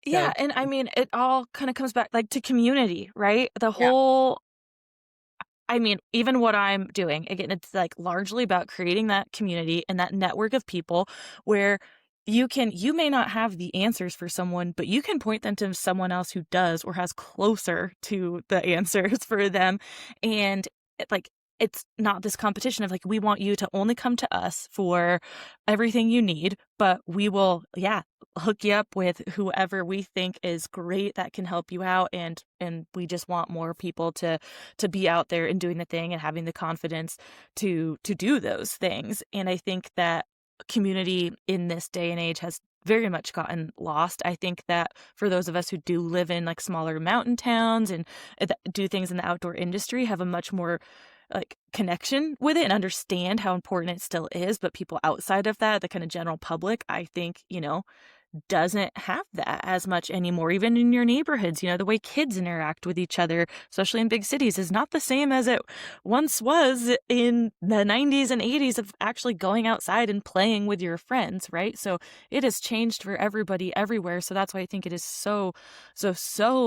So, Yeah, and I mean, it all kinda comes back, like, to community, right? The yeah, whole I mean, even what I'm doing, again, it's, like, largely about creating that community and that network of people where you may not have the answers for someone, but you can point them to someone else who does or has closer to the answers for them, and, it's not this competition of, like, we want you to only come to us for everything you need, but we will, yeah, hook you up with whoever we think is great that can help you out, and we just want more people to be out there and doing the thing and having the confidence to do those things. And I think that community in this day and age has very much gotten lost. I think that for those of us who do live in like smaller mountain towns and do things in the outdoor industry have a much more like connection with it and understand how important it still is, but people outside of that, the kind of general public, I think, doesn't have that as much anymore. Even in your neighborhoods, the way kids interact with each other, especially in big cities, is not the same as it once was in the 90s and 80s of actually going outside and playing with your friends, right? So it has changed for everybody everywhere. So that's why I think it is so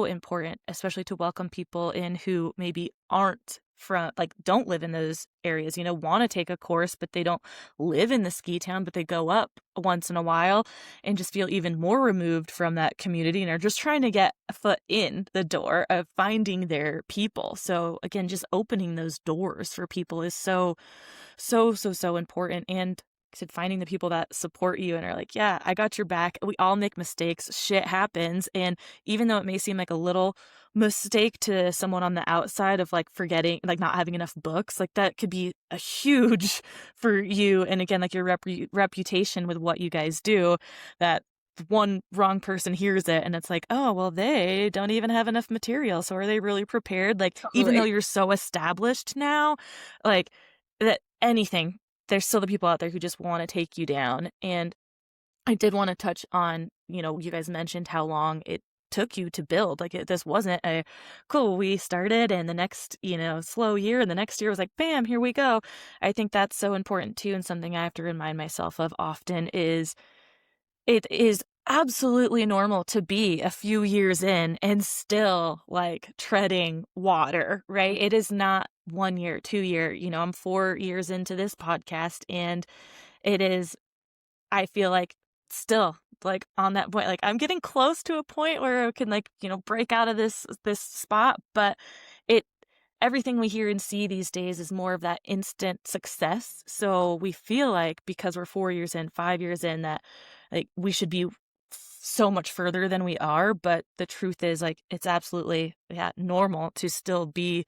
important, especially to welcome people in who maybe aren't from like don't live in those areas, want to take a course, but they don't live in the ski town, but they go up once in a while and just feel even more removed from that community and are just trying to get a foot in the door of finding their people. So again, just opening those doors for people is so important. And said, finding the people that support you and are like, "Yeah, I got your back." We all make mistakes, shit happens, and even though it may seem like a little mistake to someone on the outside of, like, forgetting like, not having enough books, like, that could be a huge for you, and again, like, your reputation with what you guys do, that one wrong person hears it and it's like, "Oh, well, they don't even have enough material, so are they really prepared?" Like, even though Totally. you're so established now, like, that anything, there's still the people out there who just wanna take you down, and I did wanna touch on, you guys mentioned how long it took you to build, like, this wasn't a, "Cool, we started, and the next, slow year, and the next year was like, bam, here we go." I think that's so important too, and something I have to remind myself of often is it is absolutely normal to be a few years in and still, like, treading water, right? It is not 1 year, 2 year, I'm 4 years into this podcast, and it is, I feel like, still, like, on that point, like, I'm getting close to a point where I can, like, break out of this spot, but it everything we hear and see these days is more of that instant success, so we feel like because we're 4 years in, 5 years in, that, like, we should be so much further than we are, but the truth is, like, it's absolutely, yeah, normal to still be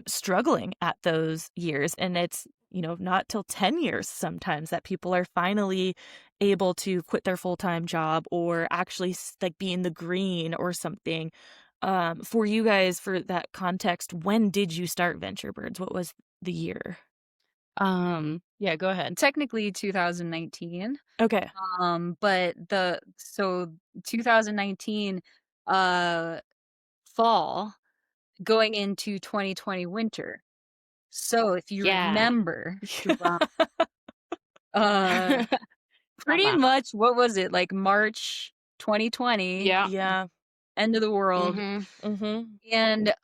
struggling at those years, and it's, not till 10 years sometimes that people are finally able to quit their full-time job or actually like be in the green or something. For you guys, for that context, when did you start VentureBirds? What was the year? Yeah, go ahead. Technically 2019, Okay. but the so 2019, uh, fall going into 2020 winter. So if you Yeah. remember, uh, pretty Mama. much what was it, like March 2020, Yeah. Yeah. end of the world, Mhm. Mhm. and,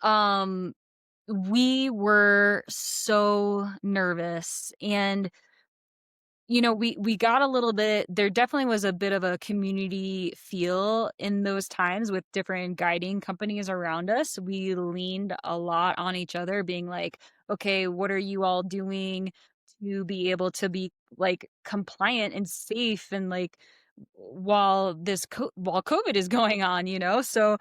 we were so nervous, and we got a little bit there definitely was a bit of a community feel in those times with different guiding companies around us. We leaned a lot on each other, being like, "Okay, what are you all doing to be able to be, like, compliant and safe and, like, while COVID is going on," you know? So,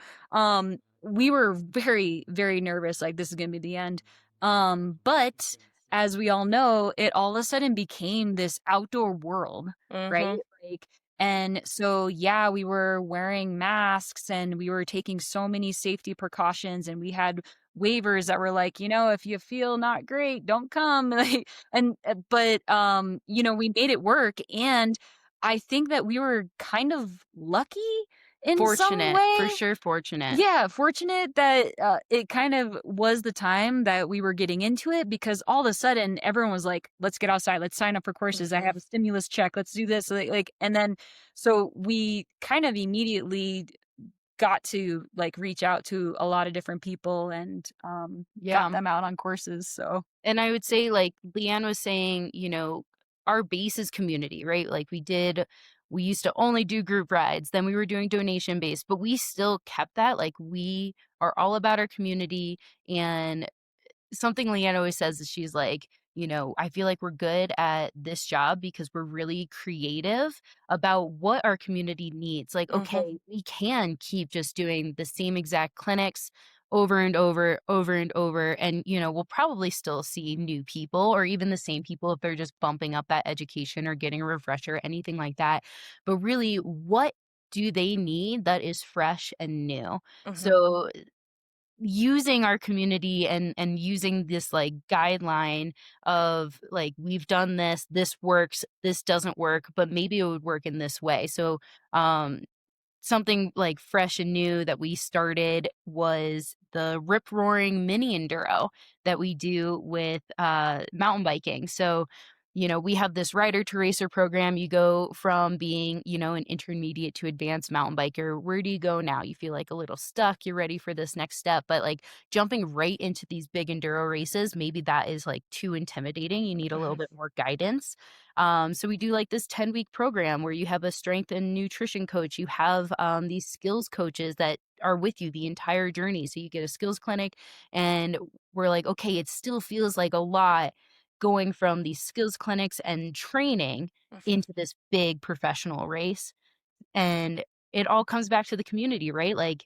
we were very, very nervous, like, this is gonna be the end. But as we all know, it all of a sudden became this outdoor world, right? Mhm. Like, and so, yeah, we were wearing masks and we were taking so many safety precautions, and we had waivers that were like, if you feel not great, don't come. Like, and, but, we made it work. And I think that we were kind of lucky in some Fortunate, for way. sure fortunate. Yeah, fortunate that, it kind of was the time that we were getting into it, because all of a sudden everyone was like, "Let's get outside. Let's sign up for courses. I Mhm. have a stimulus check. Let's do this." And then so we kind of immediately got to, like, reach out to a lot of different people and, got Yeah. them out on courses, so And I would say, like Leanne was saying, our base is community, right? Like we used to only do group rides, then we were doing donation based, but we still kept that. Like we are all about our community. And something Leanne always says is she's like, I feel like we're good at this job because we're really creative about what our community needs. Like, Mhm. okay, we can keep just doing the same exact clinics over and over, over and over. And, we'll probably still see new people or even the same people if they're just bumping up that education or getting a refresher, anything like that. But really, what do they need that is fresh and new? Mhm. So using our community and using this like guideline of like we've done this works, this doesn't work, but maybe it would work in this way. So um something like fresh and new that we started was the rip roaring mini enduro that we do with mountain biking. So, we have this rider to racer program. You go from being, an intermediate to advanced mountain biker. Where do you go now? You feel like a little stuck. You're ready for this next step. But like jumping right into these big enduro races, maybe that is like too intimidating. You need a little Mhm. bit more guidance. So we do like this 10-week program where you have a strength and nutrition coach. You have these skills coaches that are with you the entire journey. So you get a skills clinic, and we're like, okay, it still feels like a lot. going from these skills clinics and training Mhm. into this big professional race. And it all comes back to the community, right? Like,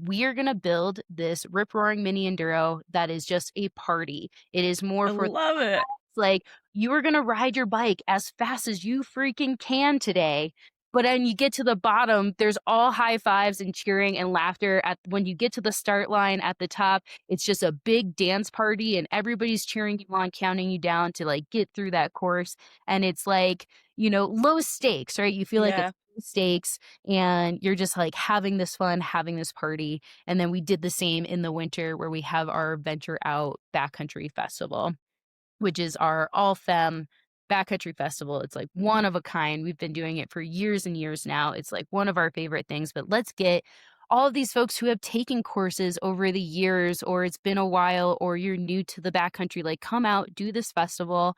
we are going to build this rip roaring mini enduro that is just a party. It is more I for love it. like, you are gonna ride your bike as fast as you freaking can today, but then you get to the bottom, there's all high fives and cheering and laughter at when you get to the start line at the top, it's just a big dance party and everybody's cheering you on, counting you down to, like, get through that course, and it's like, low stakes, right? You feel like it's Yeah. low stakes, and you're just, like, having this fun, having this party, and then we did the same in the winter where we have our Venture Out Backcountry Festival, which is our all-femme backcountry festival. It's like one of a kind. We've been doing it for years and years now. It's like one of our favorite things, but let's get all of these folks who have taken courses over the years, or it's been a while, or you're new to the backcountry, like come out, do this festival,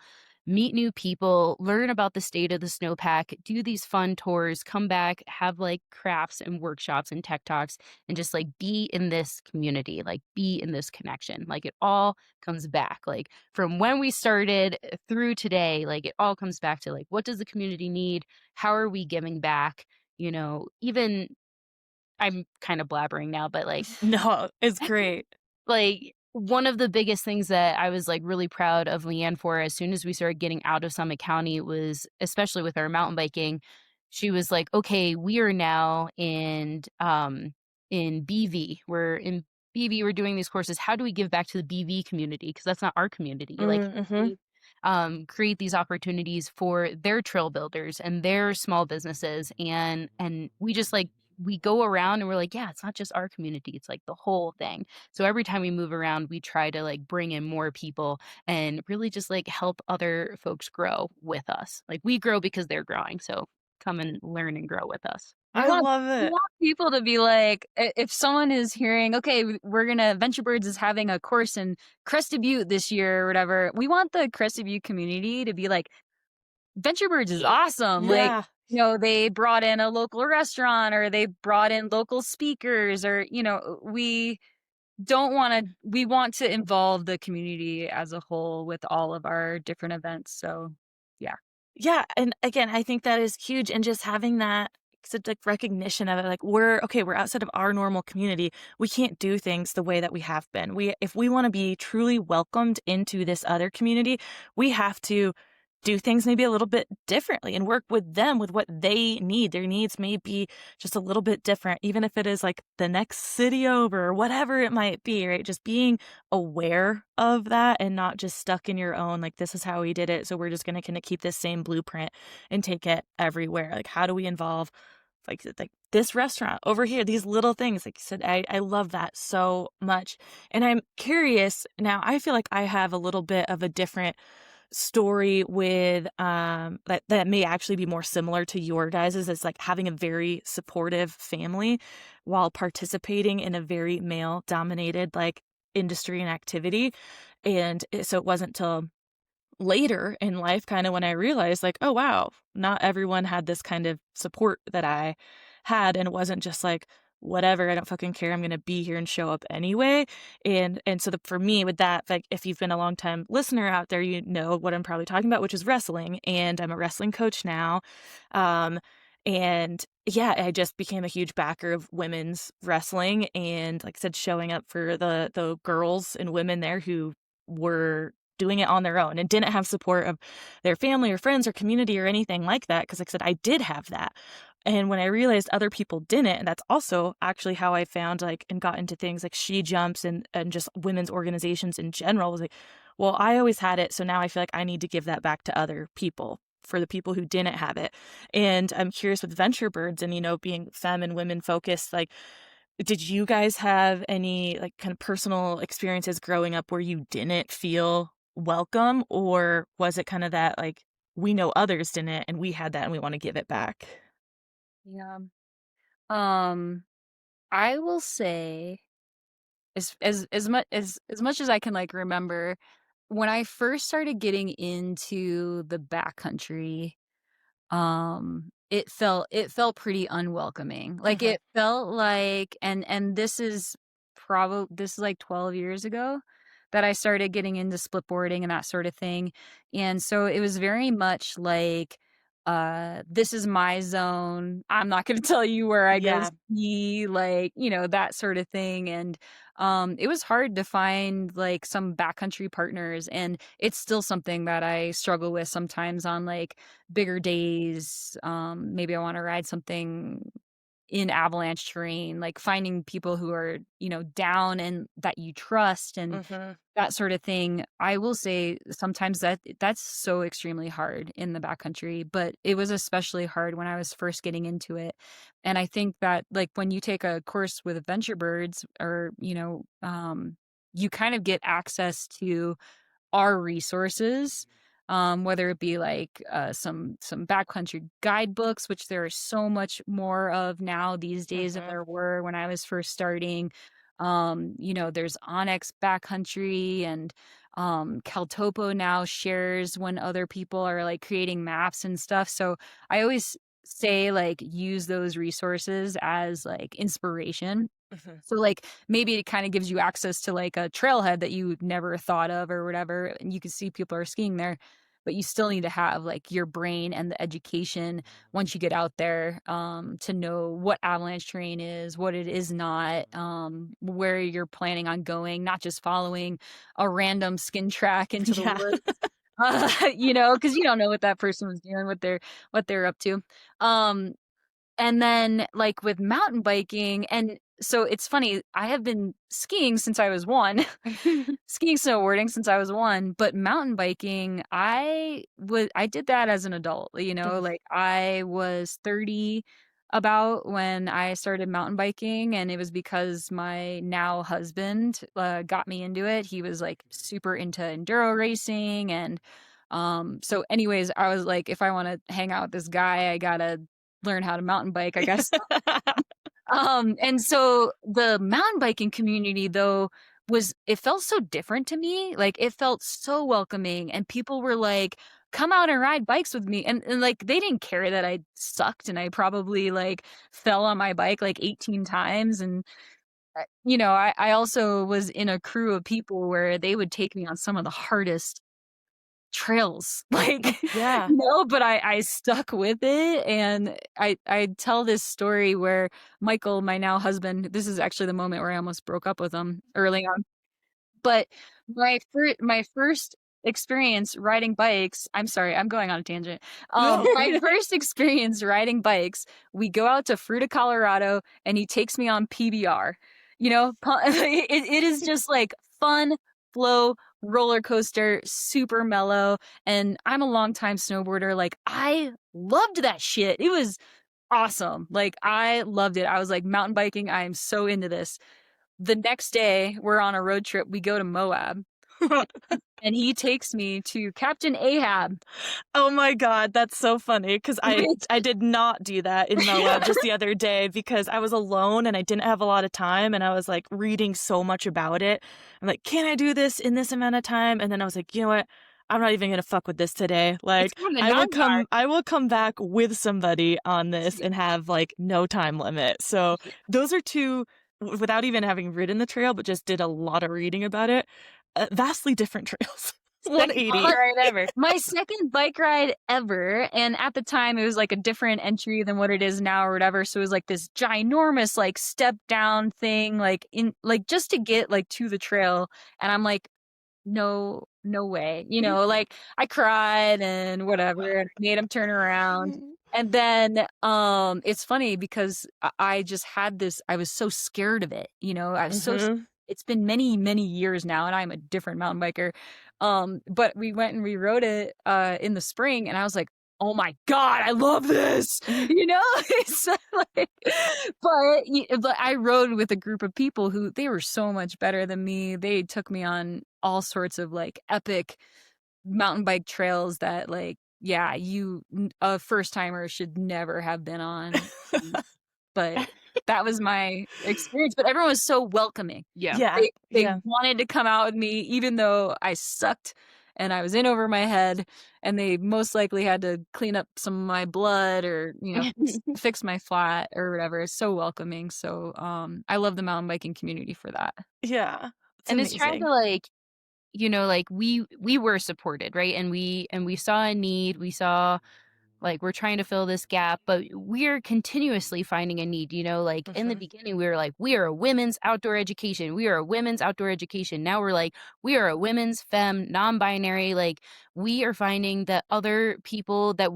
meet new people, learn about the state of the snowpack, do these fun tours, come back, have like crafts and workshops and tech talks, and just like be in this community, like be in this connection. Like it all comes back. Like from when we started through today, like it all comes back to like, what does the community need? How are we giving back? Even I'm kind of blabbering now, but No, it's great. like, one of the biggest things that I was, like, really proud of Leanne for as soon as we started getting out of Summit County was especially with our mountain biking, she was like, "Okay, we are now in BV. We're in BV, we're doing these courses. How do we give back to the BV community? Because that's not our community. Like, how do Mhm. we, create these opportunities for their trail builders and their small businesses?" And we just, like we go around and we're like, "Yeah, it's not just our community, it's, like, the whole thing." So every time we move around, we try to like bring in more people and really just like help other folks grow with us. Like we grow because they're growing. So come and learn and grow with us. We I want love we it. want people to be like, if someone is hearing, "Okay, we're gonna VentureBirds is having a course in Crested Butte this year," or whatever, we want the Crested Butte community to be like, "VentureBirds is awesome." Like, Yeah. they brought in a local restaurant or they brought in local speakers or, we want to involve the community as a whole with all of our different events. So, yeah. Yeah, and again, I think that is huge, and just having that such like recognition of it, like we're outside of our normal community. We can't do things the way that we have been. If we want to be truly welcomed into this other community, we have to do things maybe a little bit differently and work with them with what they need. Their needs may be just a little bit different, even if it is like the next city over or whatever it might be, right? Just being aware of that and not just stuck in your own, like, this is how we did it, so we're just gonna kinda keep this same blueprint and take it everywhere. Like, how do we involve, like this restaurant over here, these little things, like you said, I love that so much. And I'm curious, now I feel like I have a little bit of a different story with, that may actually be more similar to your guys's. It's like having a very supportive family while participating in a very male-dominated, like, industry and activity, and so it wasn't till later in life kinda when I realized, like, "Oh, wow, not everyone had this kind of support that I had," and it wasn't just like, "Whatever, I don't fucking care, I'm gonna be here and show up anyway," and so for me with that, like, if you've been a long time listener out there, you know what I'm probably talking about, which is wrestling, and I'm a wrestling coach now, um, and yeah, I just became a huge backer of women's wrestling and, like I said, showing up for the girls and women there who were doing it on their own and didn't have support of their family or friends or community or anything like that. Because like I said, I did have that. And when I realized other people didn't, and that's also actually how I found like and got into things like She Jumps and just women's organizations in general, was like, well, I always had it, so now I feel like I need to give that back to other people for the people who didn't have it. And I'm curious with VentureBirds and, being femme and women focused, like, did you guys have any, like, kind of personal experiences growing up where you didn't feel welcome, or was it kinda that, like, we know others didn't and we had that and we wanna give it back? Yeah. Um, I will say as much as I can like remember, when I first started getting into the backcountry, it felt pretty unwelcoming. Like Mhm. it felt like, and this is like 12 years ago. that I started getting into split boarding and that sort of thing. And so it was very much like, this is my zone. I'm not going to tell you where I go Yeah. ski, like, that sort of thing. And it was hard to find like some backcountry partners, and it's still something that I struggle with sometimes on like bigger days. Maybe I want to ride something in avalanche terrain, like finding people who are, down and that you trust and Mhm. that sort of thing. I will say sometimes that's so extremely hard in the backcountry, but it was especially hard when I was first getting into it. And I think that like when you take a course with VNTRbirds or, you kind of get access to our resources, whether it be like some backcountry guidebooks, which there are so much more of now these days than Mhm. there were when I was first starting. There's Onyx Backcountry, and Caltopo now shares when other people are like creating maps and stuff. So I always say like use those resources as like inspiration. Mhm. So, like, maybe it kinda gives you access to, like, a trailhead that you never thought of or whatever, and you can see people are skiing there, but you still need to have, like, your brain and the education once you get out there, to know what avalanche terrain is, what it is not, where you're planning on going, not just following a random skin track into the Yeah. woods, because you don't know what that person was doing, what they're up to. Um and then, like, with mountain biking, and so it's funny, I have been skiing since I was 1, skiing, snowboarding since I was 1, but mountain biking, I did that as an adult, Mhm. like, I was 30 about when I started mountain biking, and it was because my now husband, got me into it. He was, like, super into enduro racing, and, so anyways, I was like, "If I wanna hang out with this guy, I gotta learn how to mountain bike, I guess." And so the mountain biking community though it felt so different to me. Like it felt so welcoming, and people were like, come out and ride bikes with me. And like they didn't care that I sucked and I probably like fell on my bike like 18 times. And I also was in a crew of people where they would take me on some of the hardest trails, like, Yeah. but I stuck with it, and I tell this story where Michael, my now husband, this is actually the moment where I almost broke up with him early on, but my first experience riding bikes, I'm sorry, I'm going on a tangent. My first experience riding bikes, we go out to Fruita, Colorado, and he takes me on PBR. It is just like fun, flow, roller coaster, super mellow, and I'm a longtime snowboarder, like, I loved that shit. It was awesome. Like, I loved it. I was like, "Mountain biking, I am so into this." The next day, we're on a road trip, we go to Moab, and he takes me to Captain Ahab, Oh my god, that's so funny because I which I did not do that in Moab just the other day because I was alone and I didn't have a lot of time, and I was, like, reading so much about it. I'm like, "Can I do this in this amount of time?" And then I was like, "You know what? I'm not even gonna fuck with this today." it's Like, from the 9 yard. I will come back with somebody on this and have, like, no time limit. So, those are 2 without even having ridden the trail, but just did a lot of reading about it, vastly different trails. Second bike 180. ride ever. My second bike ride ever, and at the time, it was, like, a different entry than what it is now or whatever, so it was, like, this ginormous, like, step down thing, like, just to get, like, to the trail, and I'm like, "No, no way," like, I cried and whatever, and made him turn around, and then, it's funny because I just had this I was so scared of it, I was so Mhm. it's been many, many years now, and I'm a different mountain biker, but we went and we rode it, in the spring, and I was like, "Oh my god, I love this!" You know? It's like but I rode with a group of people who they were so much better than me. They took me on all sorts of, like, epic mountain bike trails that, like, yeah, a first timer should never have been on, but that was my experience, but everyone was so welcoming. Yeah. Yeah, They yeah. wanted to come out with me even though I sucked and I was in over my head, and they most likely had to clean up some of my blood or, fix my flat or whatever. It's so welcoming, so, I love the mountain biking community for that. Yeah, it's And it's trying to, amazing. like, like we were supported, right? And we saw a need, we saw like we're trying to fill this gap, but we're continuously finding a need, like in the Mhm. beginning we were like, we are a women's outdoor education. We are a women's outdoor education. Now we're like, we are a women's femme, non-binary. Like we are finding that other people that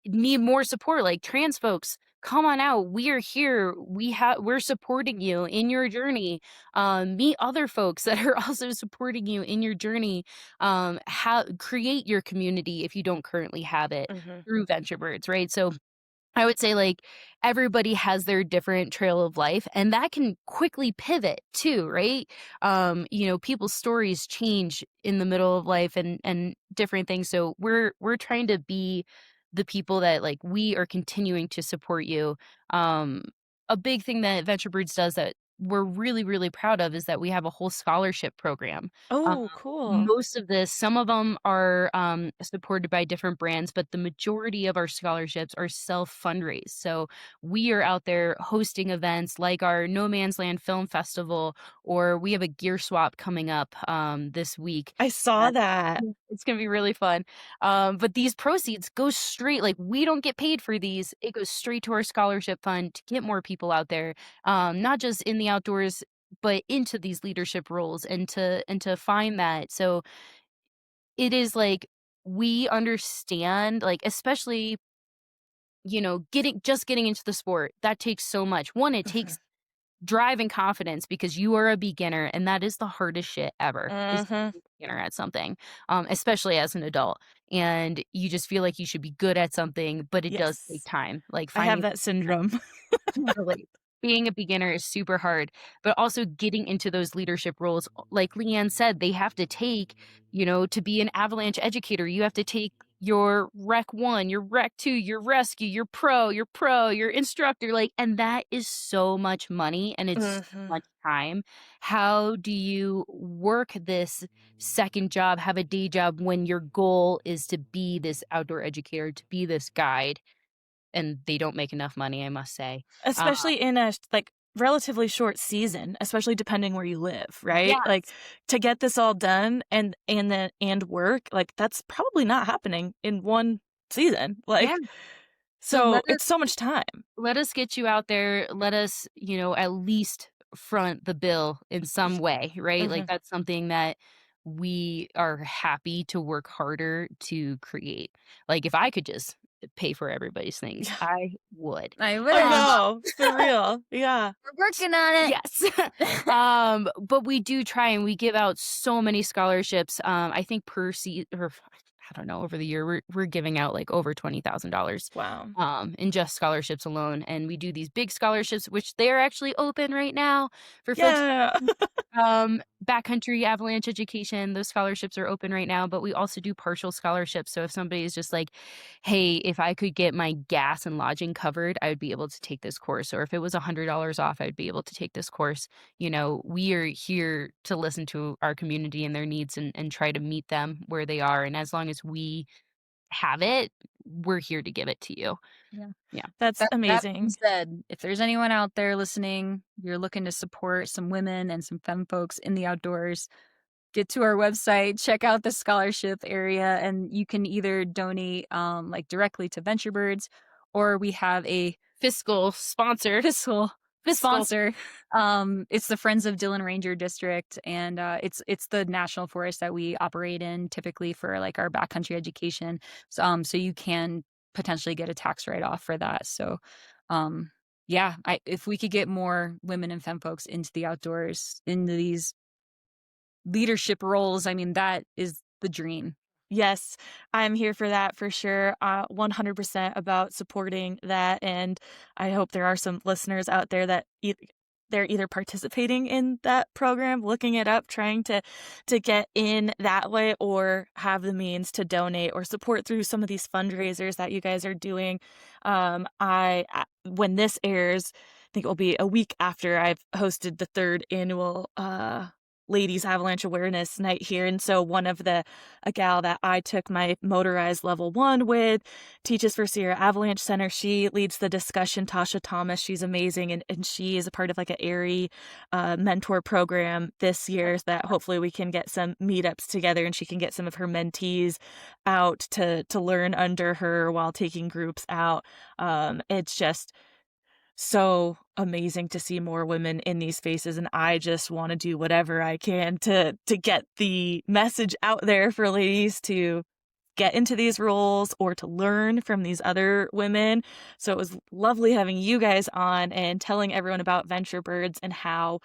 need more support, like trans folks, come on out. We are here. We're supporting you in your journey. Meet other folks that are also supporting you in your journey. Create your community if you don't currently have it Mhm. through VentureBirds, right? So I would say like everybody has their different trail of life and that can quickly pivot too, right? People's stories change in the middle of life and different things. So we're trying to be the people that like we are continuing to support you. Um a big thing that VentureBirds does that we're really, really proud of is that we have a whole scholarship program. Um, Oh, cool. Most of this, some of them are supported by different brands, but the majority of our scholarships are self fundraised. So we are out there hosting events like our No Man's Land Film Festival, or we have a gear swap coming up this week. I saw that. It's gonna be really fun. But these proceeds go straight, like we don't get paid for these. It goes straight to our scholarship fund to get more people out there, not just in the outdoors, but into these leadership roles and to find that. So it is like we understand, like especially, getting into the sport, that takes so much. One, it Mhm. takes drive and confidence because you are a beginner and that is the hardest shit ever is to Mhm. be a beginner at something, especially as an adult. And you just feel like you should be good at something, but it does take Yes. time. Like I have finding that syndrome. totally. Being a beginner is super hard, but also getting into those leadership roles, like Leanne said, they have to take, to be an avalanche educator, you have to take your rec 1, your rec 2, your rescue, your instructor, like, and that is so much money and it's so Mhm. much time. How do you work this second job, have a day job when your goal is to be this outdoor educator, to be this guide? And they don't make enough money, I must say. Uh, Especially in a, like, relatively short season, especially depending where you live, right? Like, yes. to get this all done and work, like, that's probably not happening in one season, Yeah. like, So so it's so much time. let us get you out there. Let us, at least front the bill in some way, right? Like Mhm. that's something that we are happy to work harder to create. Like if I could just pay for everybody's things, Yeah, I would. I I wish. know, for real, yeah. We're working on Yes. it. But we do try and we give out so many scholarships. I think per seat or I don't know, over the year we're giving out like over $20,000 Wow. in just scholarships alone. And we do these big scholarships, which they're actually open right now for folks. Yeah. Backcountry avalanche education, those scholarships are open right now, but we also do partial scholarships. So if somebody is just like, hey, if I could get my gas and lodging covered, I would be able to take this course. Or if it was $100 off, I'd be able to take this course. We are here to listen to our community and their needs and try to meet them where they are. And as long as we have it, we're here to give it to you. Yeah. Yeah. That's That being amazing. said, if there's anyone out there listening, you're looking to support some women and some femme folks in the outdoors, get to our website, check out the scholarship area, and you can either donate like directly to VentureBirds, or we have a Fiscal sponsor. fiscal Fiscal. sponsor. It's the Friends of Dillon Ranger District, and it's the national forest that we operate in typically for like our backcountry education. So you can potentially get a tax write off for that. So, yeah, if we could get more women and femme folks into the outdoors, into these leadership roles, I mean, that is the dream. Yes, I'm here for that for sure. 100% about supporting that. And I hope there are some listeners out there that they're either participating in that program, looking it up, trying to get in that way, or have the means to donate or support through some of these fundraisers that you guys are doing. When this airs, I think it will be a week after I've hosted the third annual ladies avalanche awareness night here. And so a gal that I took my motorized level 1 with teaches for Sierra Avalanche Center. She leads the discussion, Tasha Thomas. She's amazing. And she is a part of like an AIARE mentor program this year that hopefully we can get some meetups together and she can get some of her mentees out to learn under her while taking groups out. It's just so amazing to see more women in these spaces, and I just want to do whatever I can to get the message out there for ladies to get into these roles or to learn from these other women. So it was lovely having you guys on and telling everyone about VNTRbirds and how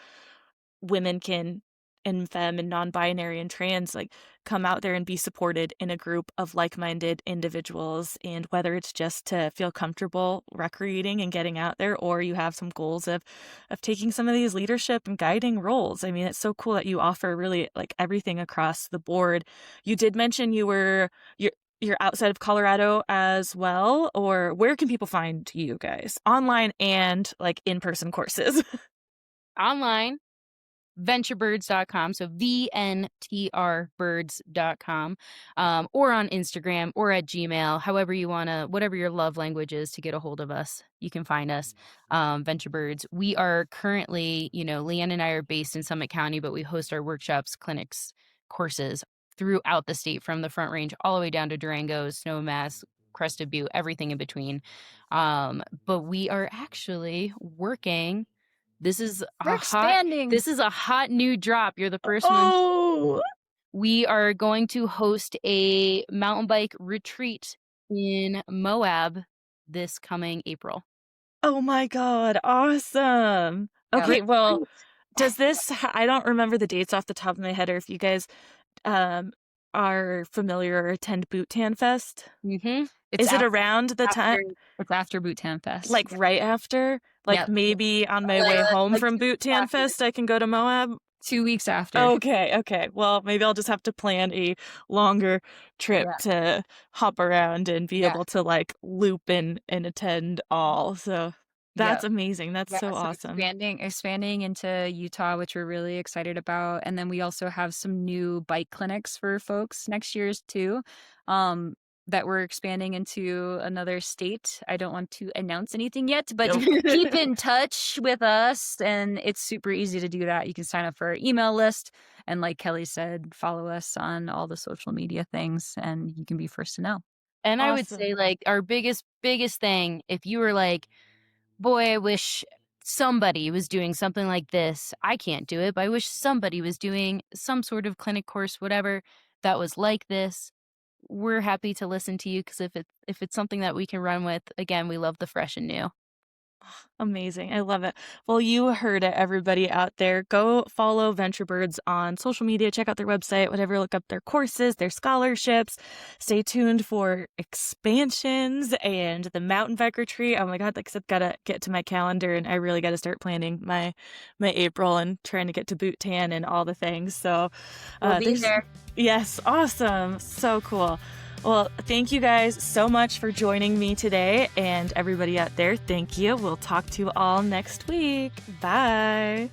women can, and femme and non-binary and trans, like, come out there and be supported in a group of like-minded individuals. And whether it's just to feel comfortable recreating and getting out there, or you have some goals of taking some of these leadership and guiding roles. I mean, it's so cool that you offer really like everything across the board. You did mention you're outside of Colorado as well, or where can people find you guys online and like in-person courses? Online, VNTRbirds.com, so VNTRbirds.com, or on Instagram or at Gmail, however you want to, whatever your love language is to get a hold of us, you can find us, VNTRbirds. We are currently, Leanne and I are based in Summit County, but we host our workshops, clinics, courses throughout the state, from the Front Range all the way down to Durango, Snowmass, Crested Butte, everything in between. But we are actually working. This is expanding. This is a hot new drop. You're the first one. Oh, We are going to host a mountain bike retreat in Moab this coming April. oh my God. Awesome. Okay. Well, does this, I don't remember the dates off the top of my head, or if you guys, are familiar or attend Boot Tan Fest. Mm-hmm. Is it around the time? It's after Boot Tan Fest. Like right after? Like Yep. maybe on my way home like from 2 Boot Tan after. Fest, I can go to Moab? 2 weeks after. Okay. Well, maybe I'll just have to plan a longer trip to hop around and be able to like loop and attend all. So that's amazing. That's so awesome. Expanding into Utah, which we're really excited about. And then we also have some new bike clinics for folks next year's too. That we're expanding into another state. I don't want to announce anything yet, but keep in touch with us. And it's super easy to do that. You can sign up for our email list. And like Kelly said, follow us on all the social media things and you can be first to know. And I would say like our biggest thing, if you were like, boy, I wish somebody was doing something like this. I can't do it, but I wish somebody was doing some sort of clinic course, whatever, that was like this. We're happy to listen to you, because if it's something that we can run with, again, we love the fresh and new. Amazing. I love it. Well, you heard it, everybody out there. Go follow VNTRbirds on social media. Check out their website, whatever. Look up their courses, their scholarships. Stay tuned for expansions and the mountain bike retreat. Oh my God, like I said, gotta get to my calendar, and I really gotta start planning my April and trying to get to Boot Tan and all the things. So we'll be there. Yes, awesome. So cool. Well, thank you guys so much for joining me today, and everybody out there, thank you. We'll talk to you all next week. Bye.